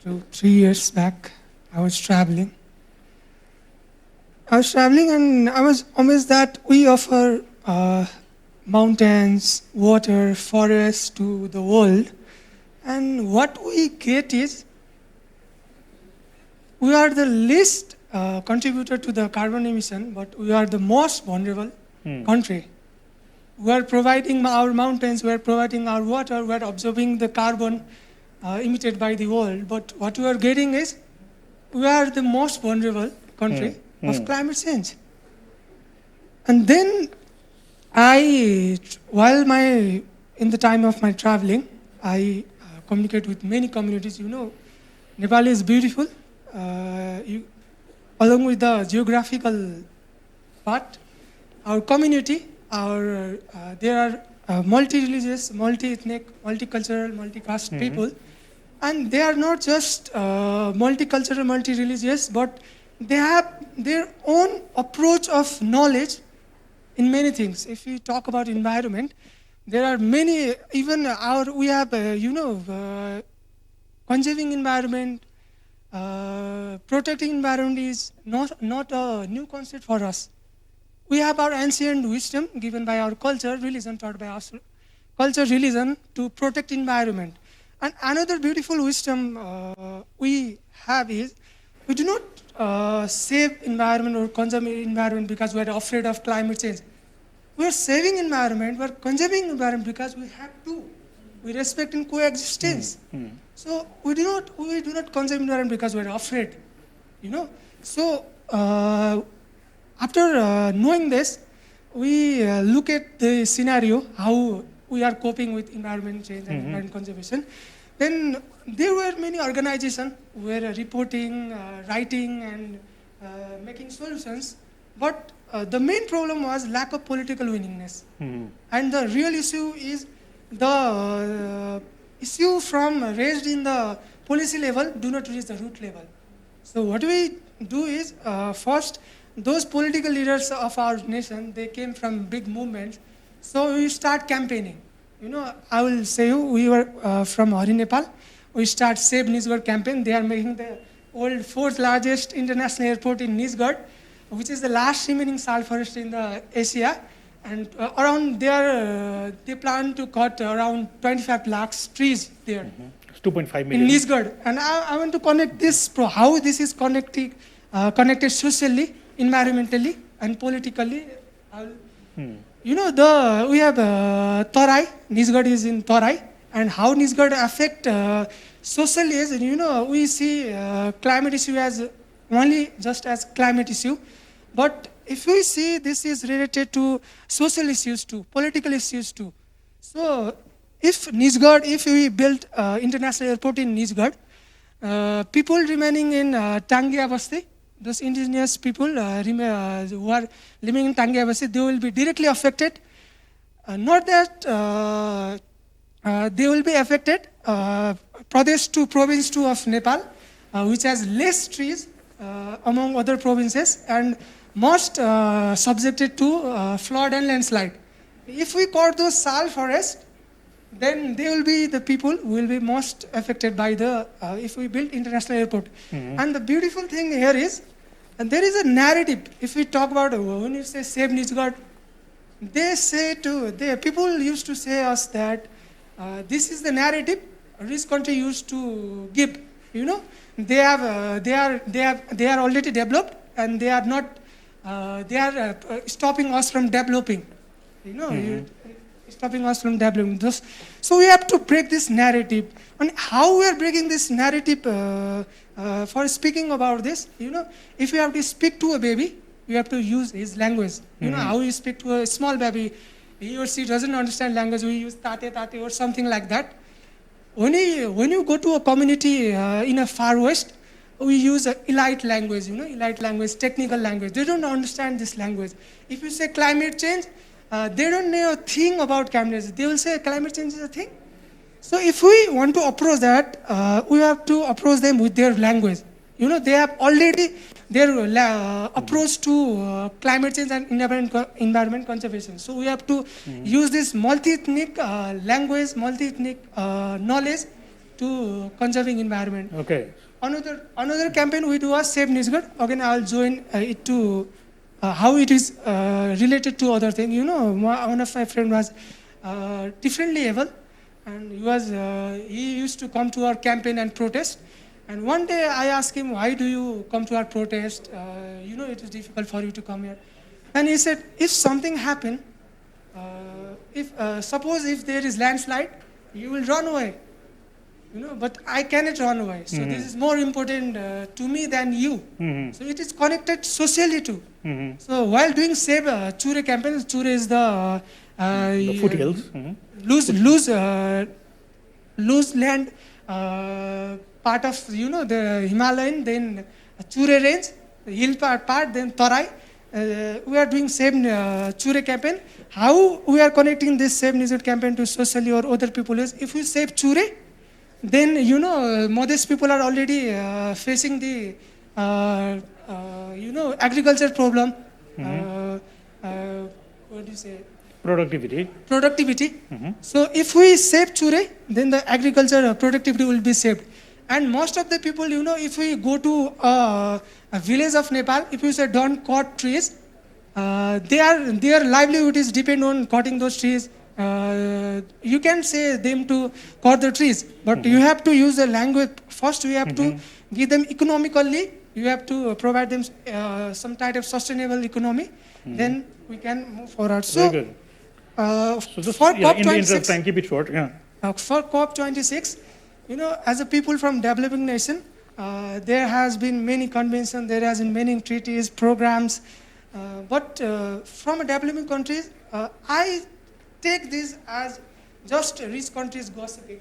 3 years back, I was traveling and I was amazed that we offer mountains, water, forests to the world, and what we get is we are the least contributor to the carbon emission, but we are the most vulnerable country. We are providing our mountains, we are providing our water, we are absorbing the carbon emitted by the world, but what we are getting is we are the most vulnerable country of climate change. And then in the time of my traveling, I communicate with many communities. Nepal is beautiful. Along with the geographical part, our community, there are multi-religious, multi-ethnic, multicultural, multi-caste people. And they are not just multicultural, multi-religious, but they have their own approach of knowledge in many things. If we talk about environment, there are many, we have, conserving environment, protecting environment is not a new concept for us. We have our ancient wisdom given by our culture, religion, taught by us, culture, religion, to protect environment. And another beautiful wisdom we have is, we do not save environment or conserve environment because we are afraid of climate change. We are saving environment, we are conserving environment because we have to. We respect and coexistence. So we do not conserve environment because we are afraid. So after knowing this, we look at the scenario, how we are coping with environment change and environment conservation. Then there were many organizations who were reporting, writing, and making solutions. But the main problem was lack of political willingness. And the real issue is the issue raised in the policy level do not reach the root level. So what we do is, first, those political leaders of our nation, they came from big movements. So we start campaigning. I will say we were from Hari, Nepal. We start Save Nizhgad campaign. They are making the world fourth largest international airport in Nizhgad, which is the last remaining salt forest in the Asia. And around there, they plan to cut around 25 lakhs trees there. It's 2.5 million. In Nizhgad. And I want to connect this, how this is connected socially, environmentally, and politically. We have Tarai, Nizhgad is in Tarai, and how Nizhgad affect socially is, we see climate issue as only just as climate issue, but if we see this is related to social issues too, political issues too. So if we build international airport in Nizhgad, people remaining in Tangia Basti, those indigenous people who are living in Tangia Basti, they will be directly affected. Not that they will be affected, province 2 of Nepal, which has less trees among other provinces and most subjected to flood and landslide. If we cut those sal forests, then they will be the people who will be most affected by if we build international airport. And the beautiful thing here is, there is a narrative. If we talk about, when you say Save Nizhgad, people used to say us that this is the narrative rich country used to give. They are already developed, and they are not. They are stopping us from developing. Stopping us from developing. So we have to break this narrative. And how we are breaking this narrative for speaking about this? If we have to speak to a baby, we have to use his language. How you speak to a small baby, he or she doesn't understand language. We use tate or something like that. When you go to a community in a far west, we use elite language, elite language, technical language. They don't understand this language. If you say climate change, they don't know a thing about climate change. They will say climate change is a thing. So if we want to approach that, we have to approach them with their language. They have already their approach to climate change and environment conservation. So we have to use this multi-ethnic language, multi-ethnic knowledge to conserving environment. Okay. Another campaign we do is Save Nizhgad. Again, I'll join it to how it is related to other things. One of my friends was differently able, and he used to come to our campaign and protest. And one day I asked him, why do you come to our protest? It is difficult for you to come here. And he said, if something happen, suppose if there is landslide, you will run away. but I cannot run away. So this is more important to me than you. So it is connected socially too. So while doing Save Chure campaign, Chure is the foothills. Loose land part of the Himalayan, then Chure range, the hill part, then Tarai. We are doing same Chure campaign. How we are connecting this Save Nizut campaign to socially or other people is if we save Chure, then modest people are already facing the agriculture problem. What do you say? Productivity. So if we save Chure, then the agriculture productivity will be saved. And most of the people, if we go to a village of Nepal, if you say don't cut trees, their livelihood is depend on cutting those trees. You can say them to cut the trees, but you have to use the language. First, you have to give them economically. You have to provide them some type of sustainable economy. Then we can move forward. So, very good. So just, for in the interest COP26, of time, keep it short. for COP26, as a people from developing nation, there has been many conventions, there has been many treaties, programs, but from a developing countries, I take this as just rich countries gossiping.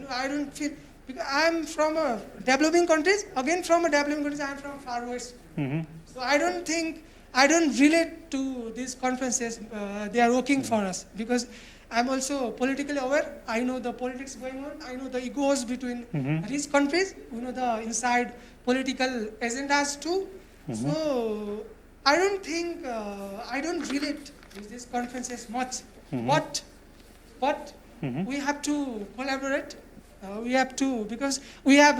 I don't feel, because I'm from a developing countries, again from a developing countries, I'm from far west. So I don't relate to these conferences. They are working for us because I'm also politically aware. I know the politics going on. I know the egos between rich countries. The inside political agendas too. So I don't think, I don't relate with these conferences much. But we have to collaborate. We have to, because we have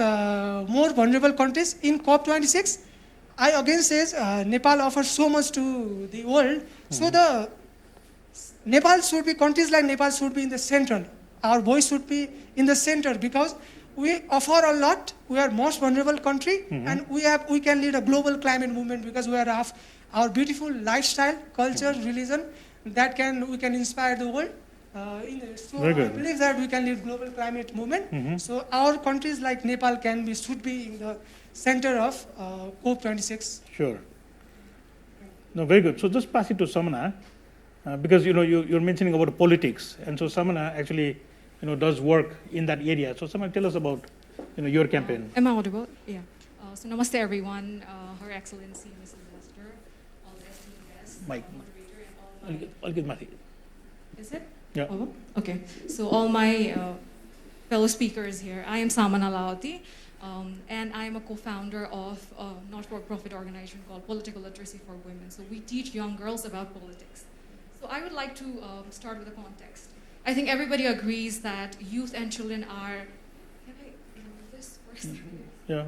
more vulnerable countries in COP26. I again says Nepal offers so much to the world. So the Nepal should be, countries like Nepal should be in the center. Our voice should be in the center because we offer a lot. We are most vulnerable country, and we can lead a global climate movement because we have our beautiful lifestyle, culture, religion that we can inspire the world. So I believe that we can lead global climate movement. So our countries like Nepal should be in the center of COP26. Sure. No, very good. So just pass it to Samana, because you're mentioning about politics, and so Samana actually does work in that area. So Samana, tell us about your campaign. Am I audible? Yeah. So namaste everyone, Her Excellency Mrs. Lester, all the esteemed guests, Mike. moderator, and all I'll get Mati. Is it? Yeah. Oh, okay. So all my fellow speakers here, I am Samana Laoti. And I'm a co-founder of a not-for-profit organization called Political Literacy for Women. So we teach young girls about politics. So I would like to start with a context. I think everybody agrees that youth and children are... Can I remove this first? Yeah,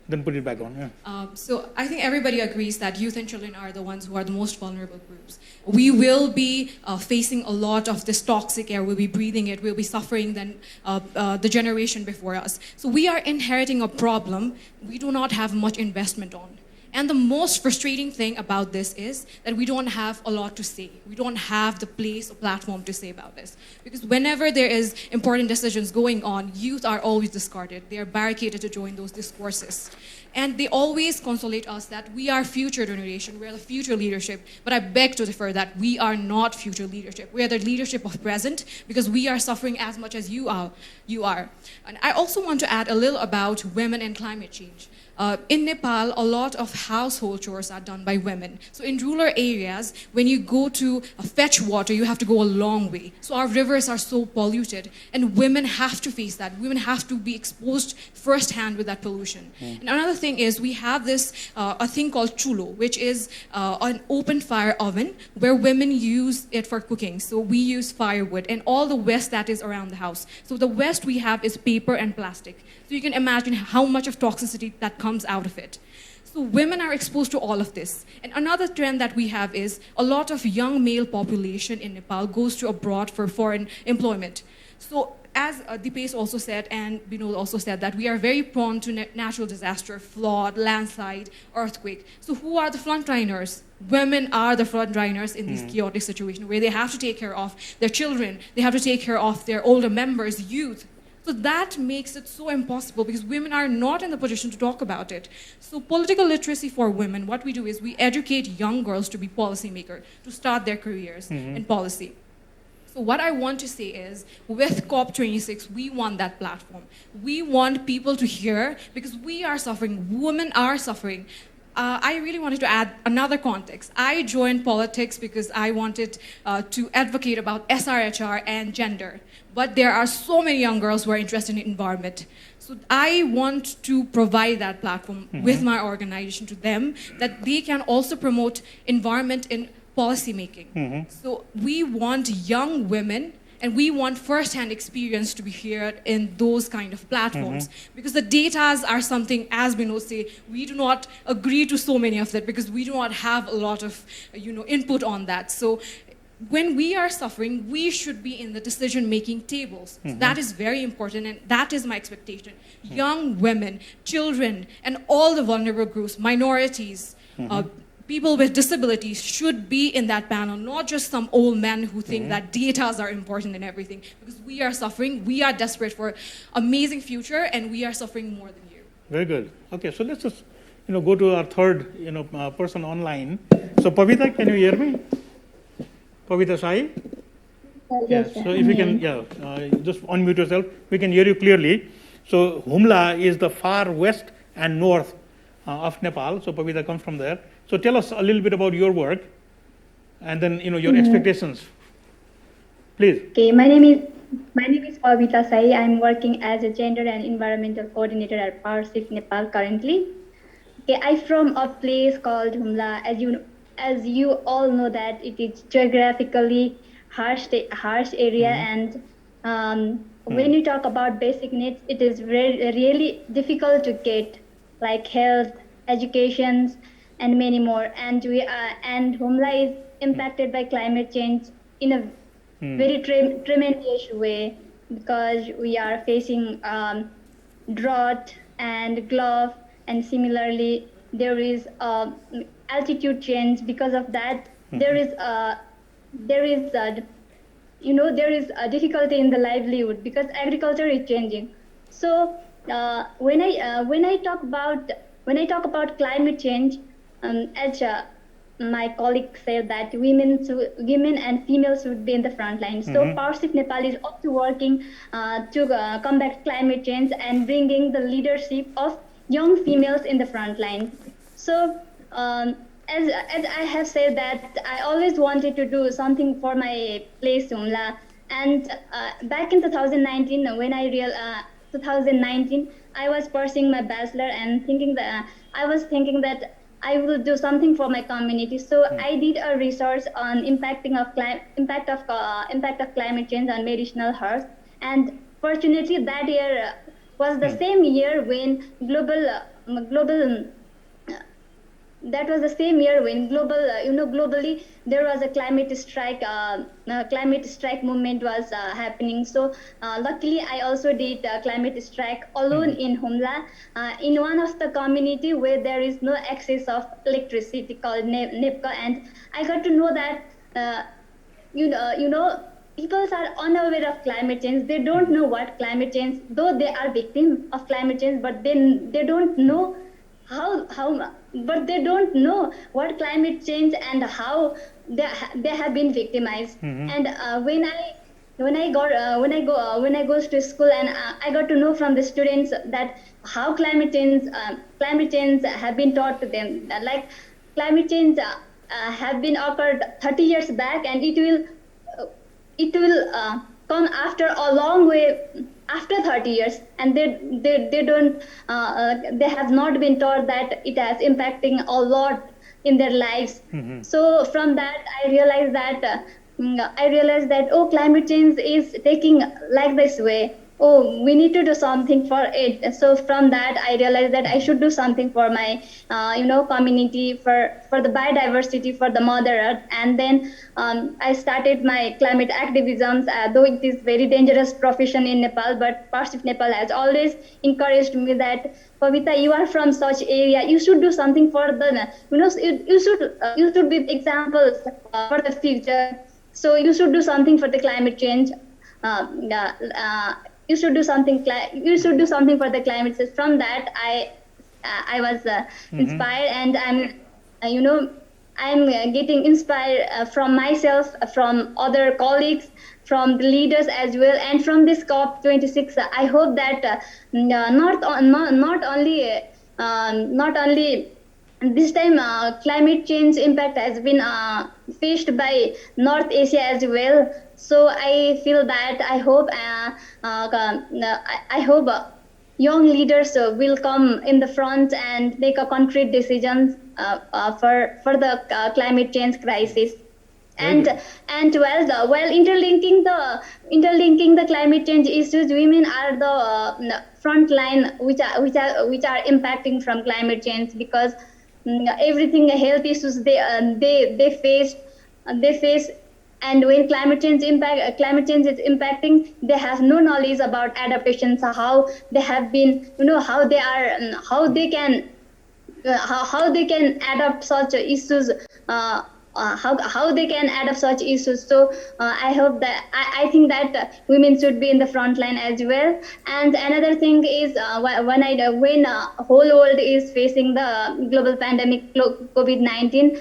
then put it back on. Yeah. So I think everybody agrees that youth and children are the ones who are the most vulnerable groups. We will be facing a lot of this toxic air. We'll be breathing it. We'll be suffering than the generation before us. So we are inheriting a problem we do not have much investment on. And the most frustrating thing about this is that we don't have a lot to say. We don't have the place or platform to say about this. Because whenever there is important decisions going on, youth are always discarded. They are barricaded to join those discourses. And they always consolate us that we are future generation, we are the future leadership. But I beg to differ that we are not future leadership. We are the leadership of present because we are suffering as much as you are. And I also want to add a little about women and climate change. In Nepal, a lot of household chores are done by women. So in rural areas, when you go to fetch water, you have to go a long way. So our rivers are so polluted, and women have to face that. Women have to be exposed firsthand with that pollution. And another thing is we have this a thing called chulo, which is an open fire oven where women use it for cooking. So we use firewood and all the waste that is around the house. So the waste we have is paper and plastic. So you can imagine how much of toxicity that comes out of it. So women are exposed to all of this. And another trend that we have is a lot of young male population in Nepal goes to abroad for foreign employment. So as Dipesh also said, and Binod also said, that we are very prone to natural disaster, flood, landslide, earthquake. So who are the frontliners? Women are the frontliners in these chaotic situations where they have to take care of their children, they have to take care of their older members, youth. So that makes it so impossible because women are not in the position to talk about it. So political literacy for women, what we do is we educate young girls to be policymakers, to start their careers in policy. So what I want to say is, with COP26, we want that platform. We want people to hear, because we are suffering, women are suffering. I really wanted to add another context. I joined politics because I wanted to advocate about SRHR and gender. But there are so many young girls who are interested in environment. So I want to provide that platform with my organization to them, that they can also promote environment in policymaking. So we want young women and we want first-hand experience to be heard in those kind of platforms. Because the datas are something, as Binod say, we do not agree to so many of that because we do not have a lot of input on that. So when we are suffering, we should be in the decision-making tables. So that is very important, and that is my expectation. Young women, children, and all the vulnerable groups, minorities, people with disabilities should be in that panel, not just some old men who think that datas are important and everything. Because we are suffering, we are desperate for amazing future, and we are suffering more than you. Very good. Okay, so let's just go to our third person online. So Pavita, can you hear me? Pavita Sai? Yes, so if you can, just unmute yourself. We can hear you clearly. So Humla is the far west and north of Nepal. So Pavita comes from there. So tell us a little bit about your work and then your expectations. Please. Okay, my name is Pavita Sai. I'm working as a gender and environmental coordinator at PowerShift Nepal currently. Okay, I'm from a place called Humla. As you all know that it is geographically harsh area, and when you talk about basic needs, it is really difficult to get, like health, education, and many more. And Humla is impacted by climate change in a very tremendous way, because we are facing drought and gulf, and similarly there is altitude change. Because of that, there is a difficulty in the livelihood because agriculture is changing. So when I talk about climate change, as my colleague said that women and females should be in the front line. So PowerShift Nepal is also working to combat climate change and bringing the leadership of young females in the front line. So as I have said that I always wanted to do something for my place Humla, and back in 2019 I was pursuing my bachelor and I was thinking that I will do something for my community. So I did a research on impact of climate change on medicinal herbs, and fortunately that year was the same year when globally there was a climate strike movement was happening. So luckily I also did a climate strike alone in Humla, in one of the community where there is no access of electricity called NEPCA, and I got to know that people are unaware of climate change. They don't know what climate change, though they are victims of climate change, but then they don't know but they don't know what climate change and how they have been victimized. And when I go to school, and I got to know from the students that how climate change have been taught to them. Like climate change have been occurred 30 years back, and it will come after a long way after 30 years, and they don't they have not been taught that it has impacting a lot in their lives. So from that I realized that climate change is taking like this way. We need to do something for it. So from that I realized that I should do something for my community, for the biodiversity, for the mother earth. And then I started my climate activism, though it is very dangerous profession in Nepal, but PowerShift Nepal has always encouraged me that, Pavita, you are from such area, you should do something for the you should be examples for the future. So you should do something for the climate change. you should do something. You should do something for the climate change. From that, I was inspired, and I'm getting inspired from myself, from other colleagues, from the leaders as well, and from this COP26. I hope that not only this time climate change impact has been faced by North Asia as well. So I feel that I hope young leaders will come in the front and make a concrete decisions for the climate change crisis. And while interlinking the climate change issues, women are the front line which are impacting from climate change, because everything health issues they face. And when climate change is impacting, they have no knowledge about adaptations, how they have been, how they are, how they can adapt such issues. How they can adapt such issues. So I hope that I think that women should be in the front line as well. And another thing is when whole world is facing the global pandemic COVID-19,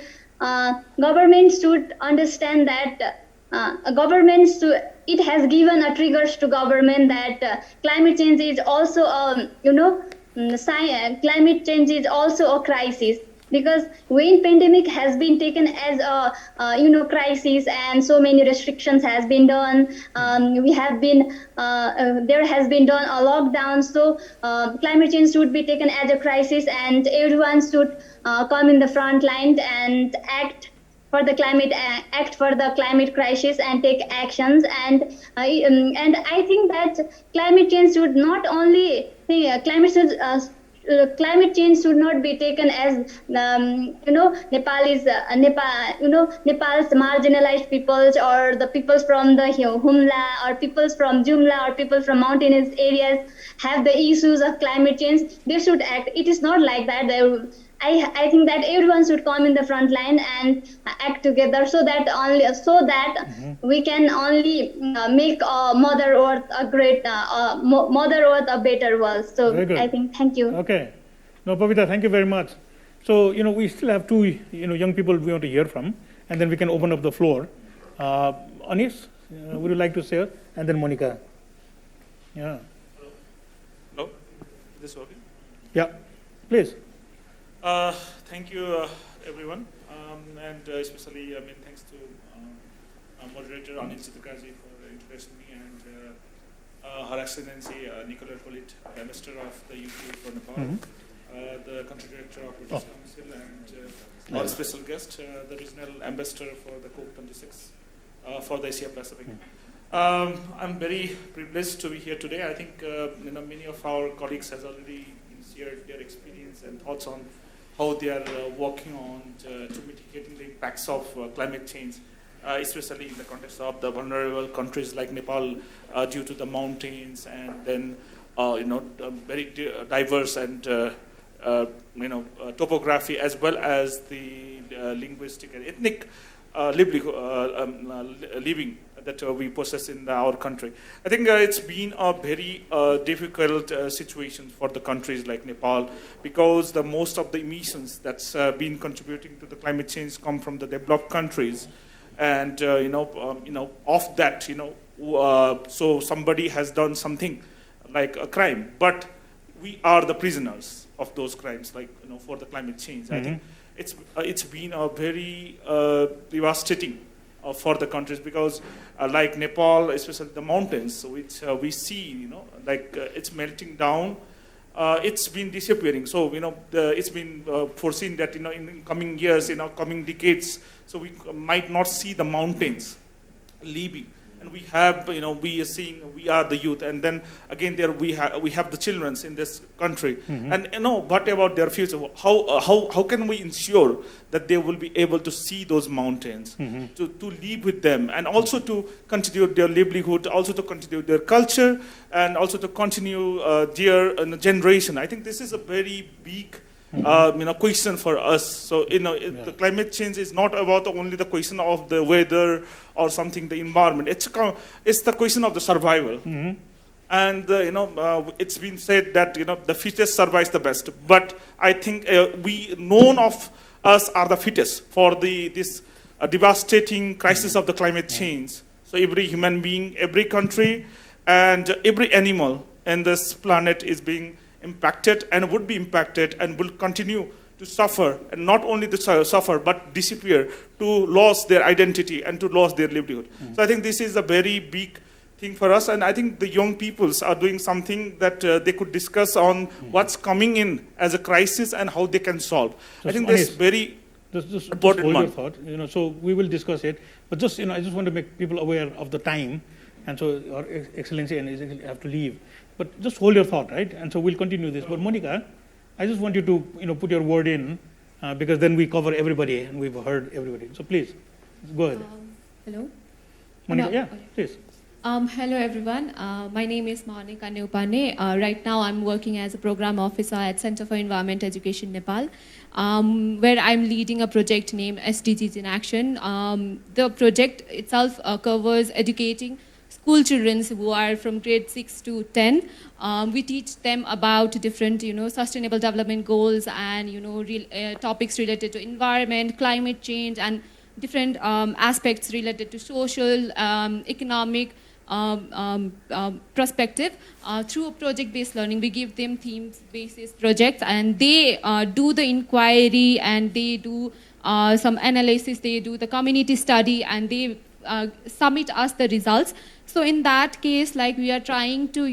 government should understand that it has given a triggers to government that climate change is also climate change is also a crisis. Because when pandemic has been taken as a crisis, and so many restrictions has been done, there has been done a lockdown. So climate change should be taken as a crisis, and everyone should come in the front line and act for the climate crisis and take actions. And I think that climate change should not only climate change should not be taken as Nepal's marginalized peoples, or the peoples from the Humla, or peoples from Jumla, or people from mountainous areas have the issues of climate change. They should act. It is not like that. I think that everyone should come in the front line and act together, so that we can only make Mother Earth a great, Mother Earth a better world. So I think, thank you. Okay, no, Pavita, thank you very much. So we still have two young people we want to hear from, and then we can open up the floor. Anis, would you like to say, and then Monica? Yeah. Hello, is this working? Yeah, please. Thank you, everyone, and especially, thanks to moderator Anil Chittukaji for introducing me, and Her Excellency Nicolas Polit, Ambassador of the UK for Nepal, the Country Director of British Council, and our special guest, the Regional Ambassador for the COP26 for the Asia Pacific. I'm very privileged to be here today. I think many of our colleagues has already shared their experience and thoughts on how they are working on to mitigating the impacts of climate change, especially in the context of the vulnerable countries like Nepal, due to the mountains, and then very diverse and topography, as well as the linguistic and ethnic living that we possess in our country. I think it's been a very difficult situation for the countries like Nepal, because the most of the emissions that's been contributing to the climate change come from the developed countries, and of that, so somebody has done something like a crime, but we are the prisoners of those crimes, like for the climate change. I think it's been a very devastating for the countries, because like Nepal, especially the mountains, which we see, it's melting down. It's been disappearing. So it's been foreseen that in coming years, coming decades, so we might not see the mountains leaving. And we have, we are seeing, we are the youth, and then again there we have the children in this country, and what about their future? How can we ensure that they will be able to see those mountains, to live with them, and also to continue their livelihood, also to continue their culture, and also to continue their generation? I think this is a very big question for us. So the climate change is not about only the question of the weather or something, the environment. It's the question of the survival. And it's been said that the fittest survives the best. But I think none of us are the fittest for this devastating crisis of the climate change. So every human being, every country, and every animal in this planet is being impacted and would be impacted and will continue to suffer, and not only to suffer but disappear, to lose their identity and to lose their livelihood. So I think this is a very big thing for us, and I think the young peoples are doing something that they could discuss on what's coming in as a crisis and how they can solve. I think that's very important. Hold your thought. So we will discuss it, but just I just want to make people aware of the time, and so Your Excellency and His Excellency have to leave. But just hold your thought, right? And so we'll continue this. But Monica, I just want you to put your word in, because then we cover everybody and we've heard everybody. So please, go ahead. Hello. Monica, No, yeah, okay. please. Hello everyone. My name is Monica Neupane. Right now I'm working as a program officer at Center for Environment Education Nepal, where I'm leading a project named SDGs in Action. The project itself covers educating school children who are from grade 6 to 10. We teach them about different, sustainable development goals and, topics related to environment, climate change, and different aspects related to social, economic perspective. Through project-based learning, we give them theme-based projects, and they do the inquiry, and they do some analysis, they do the community study, and they submit us the results. So in that case, like, we are trying to,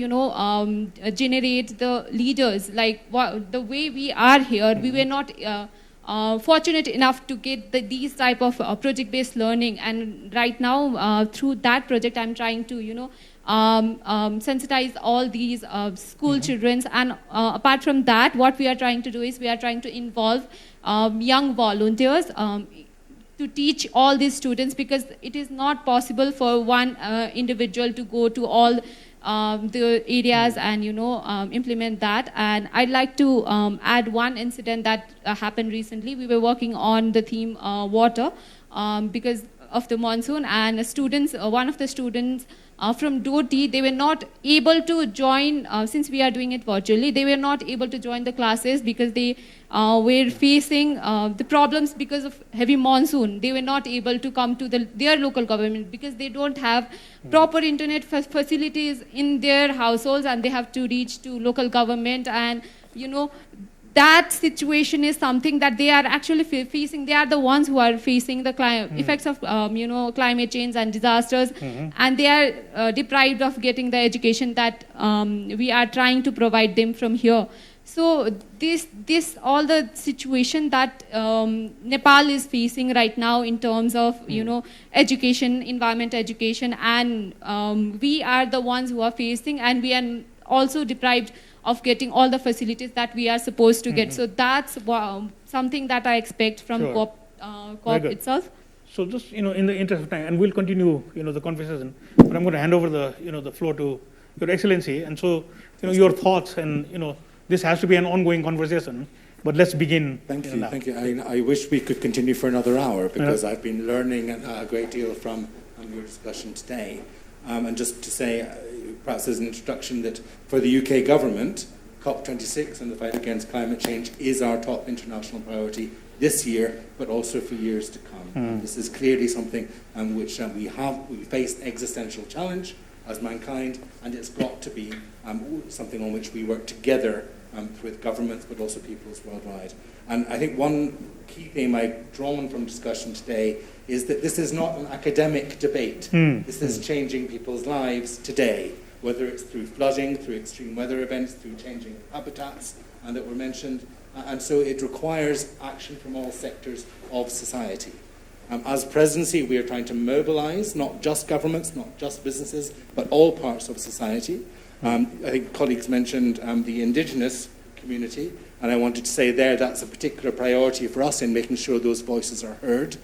generate the leaders. Like, the way we are here, we were not fortunate enough to get these type of project-based learning. And right now, through that project, I'm trying to, sensitize all these school children. And apart from that, what we are trying to do is we are trying to involve young volunteers to teach all these students, because it is not possible for one individual to go to all the areas and implement that. And I'd like to add one incident that happened recently. We were working on the theme water because of the monsoon, and one of the students from Doti, they were not able to join, since we are doing it virtually, they were not able to join the classes because they were facing the problems because of heavy monsoon. They were not able to come to their local government because they don't have proper internet facilities in their households, and they have to reach to local government. And that situation is something that they are actually facing. They are the ones who are facing the effects of climate change and disasters, and they are deprived of getting the education that we are trying to provide them from here. So this all the situation that Nepal is facing right now in terms of education, environment education, and we are the ones who are facing, and we are also deprived of getting all the facilities that we are supposed to get. So that's something that I expect from COP itself. So just in the interest of time, and we'll continue the conversation, but I'm going to hand over the floor to Your Excellency, and so your thoughts, and this has to be an ongoing conversation. But let's begin. Thank you. Thank you. I wish we could continue for another hour, because I've been learning a great deal from your discussion today. And just to say, perhaps as an introduction, that for the UK government, COP26 and the fight against climate change is our top international priority this year, but also for years to come. This is clearly something which we face existential challenge as mankind, and it's got to be something on which we work together with governments, but also peoples worldwide. And I think one key theme I've drawn from discussion today is that this is not an academic debate. This is changing people's lives today, whether it's through flooding, through extreme weather events, through changing habitats that were mentioned. And so it requires action from all sectors of society. As presidency, we are trying to mobilize not just governments, not just businesses, but all parts of society. I think colleagues mentioned the indigenous community, and I wanted to say that's a particular priority for us in making sure those voices are heard.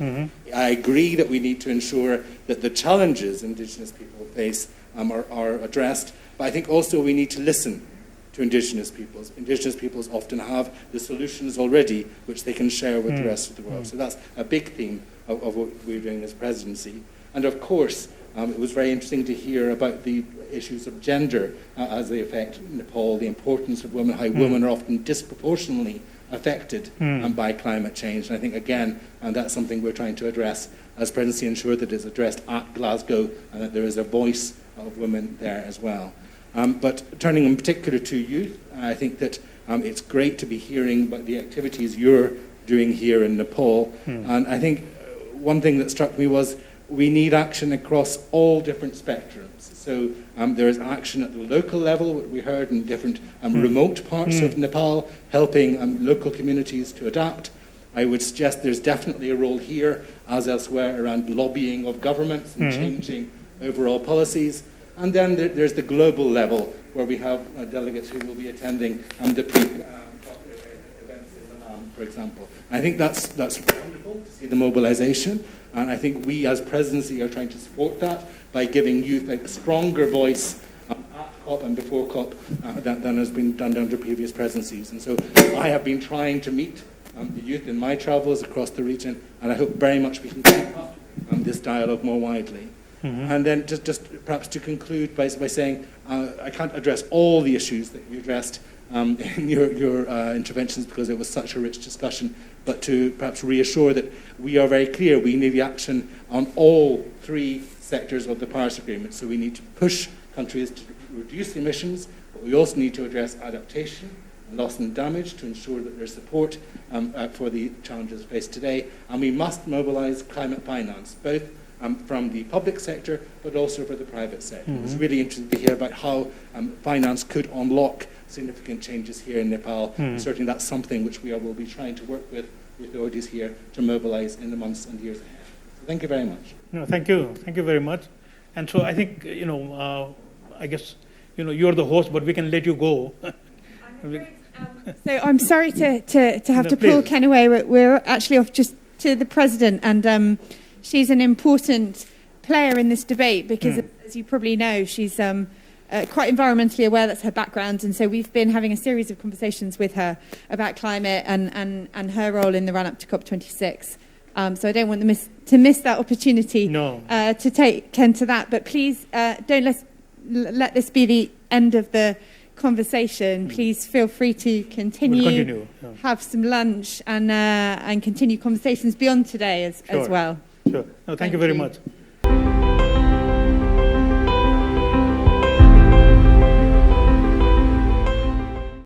I agree that we need to ensure that the challenges indigenous people face are addressed, but I think also we need to listen to indigenous peoples. Indigenous peoples often have the solutions already, which they can share with the rest of the world. So that's a big theme of what we're doing as presidency. And of course, It was very interesting to hear about the issues of gender as they affect Nepal, the importance of women, how women are often disproportionately affected by climate change. And I think, again, that's something we're trying to address as presidency, ensure that it's addressed at Glasgow and that there is a voice of women there as well. But turning in particular to youth, I think that it's great to be hearing about the activities you're doing here in Nepal. And I think one thing that struck me was we need action across all different spectrums. So there is action at the local level, what we heard in different remote parts of Nepal, helping local communities to adapt. I would suggest there's definitely a role here, as elsewhere, around lobbying of governments and changing overall policies. And then there's the global level, where we have delegates who will be attending the peak events in Milan, for example. I think that's wonderful to see the mobilization. And I think we as presidency are trying to support that by giving youth a stronger voice at COP and before COP than has been done under previous presidencies. And so I have been trying to meet the youth in my travels across the region, and I hope very much we can keep up this dialogue more widely. And then just perhaps to conclude by saying I can't address all the issues that you addressed in your interventions because it was such a rich discussion, but to perhaps reassure that we are very clear we need the action on all three sectors of the Paris Agreement. So we need to push countries to reduce emissions, but we also need to address adaptation, loss and damage to ensure that there's support for the challenges faced today. And we must mobilize climate finance, both from the public sector, but also for the private sector. It was really interesting to hear about how finance could unlock significant changes here in Nepal. Certainly that's something which we will be trying to work with authorities here to mobilize in the months and years ahead. So thank you very much. No, thank you very much. And so I think, I guess, you're the host, but we can let you go. So I'm sorry to have No, to pull please. Ken away. We're actually off just to the president, and she's an important player in this debate because, as you probably know, she's quite environmentally aware. That's her background, and so we've been having a series of conversations with her about climate and her role in the run-up to COP26. So I don't want to miss that opportunity to take Ken to that. But please don't let this be the end of the conversation. Please feel free to continue. Have some lunch, and continue conversations beyond today as well. Sure. No, thank you very much.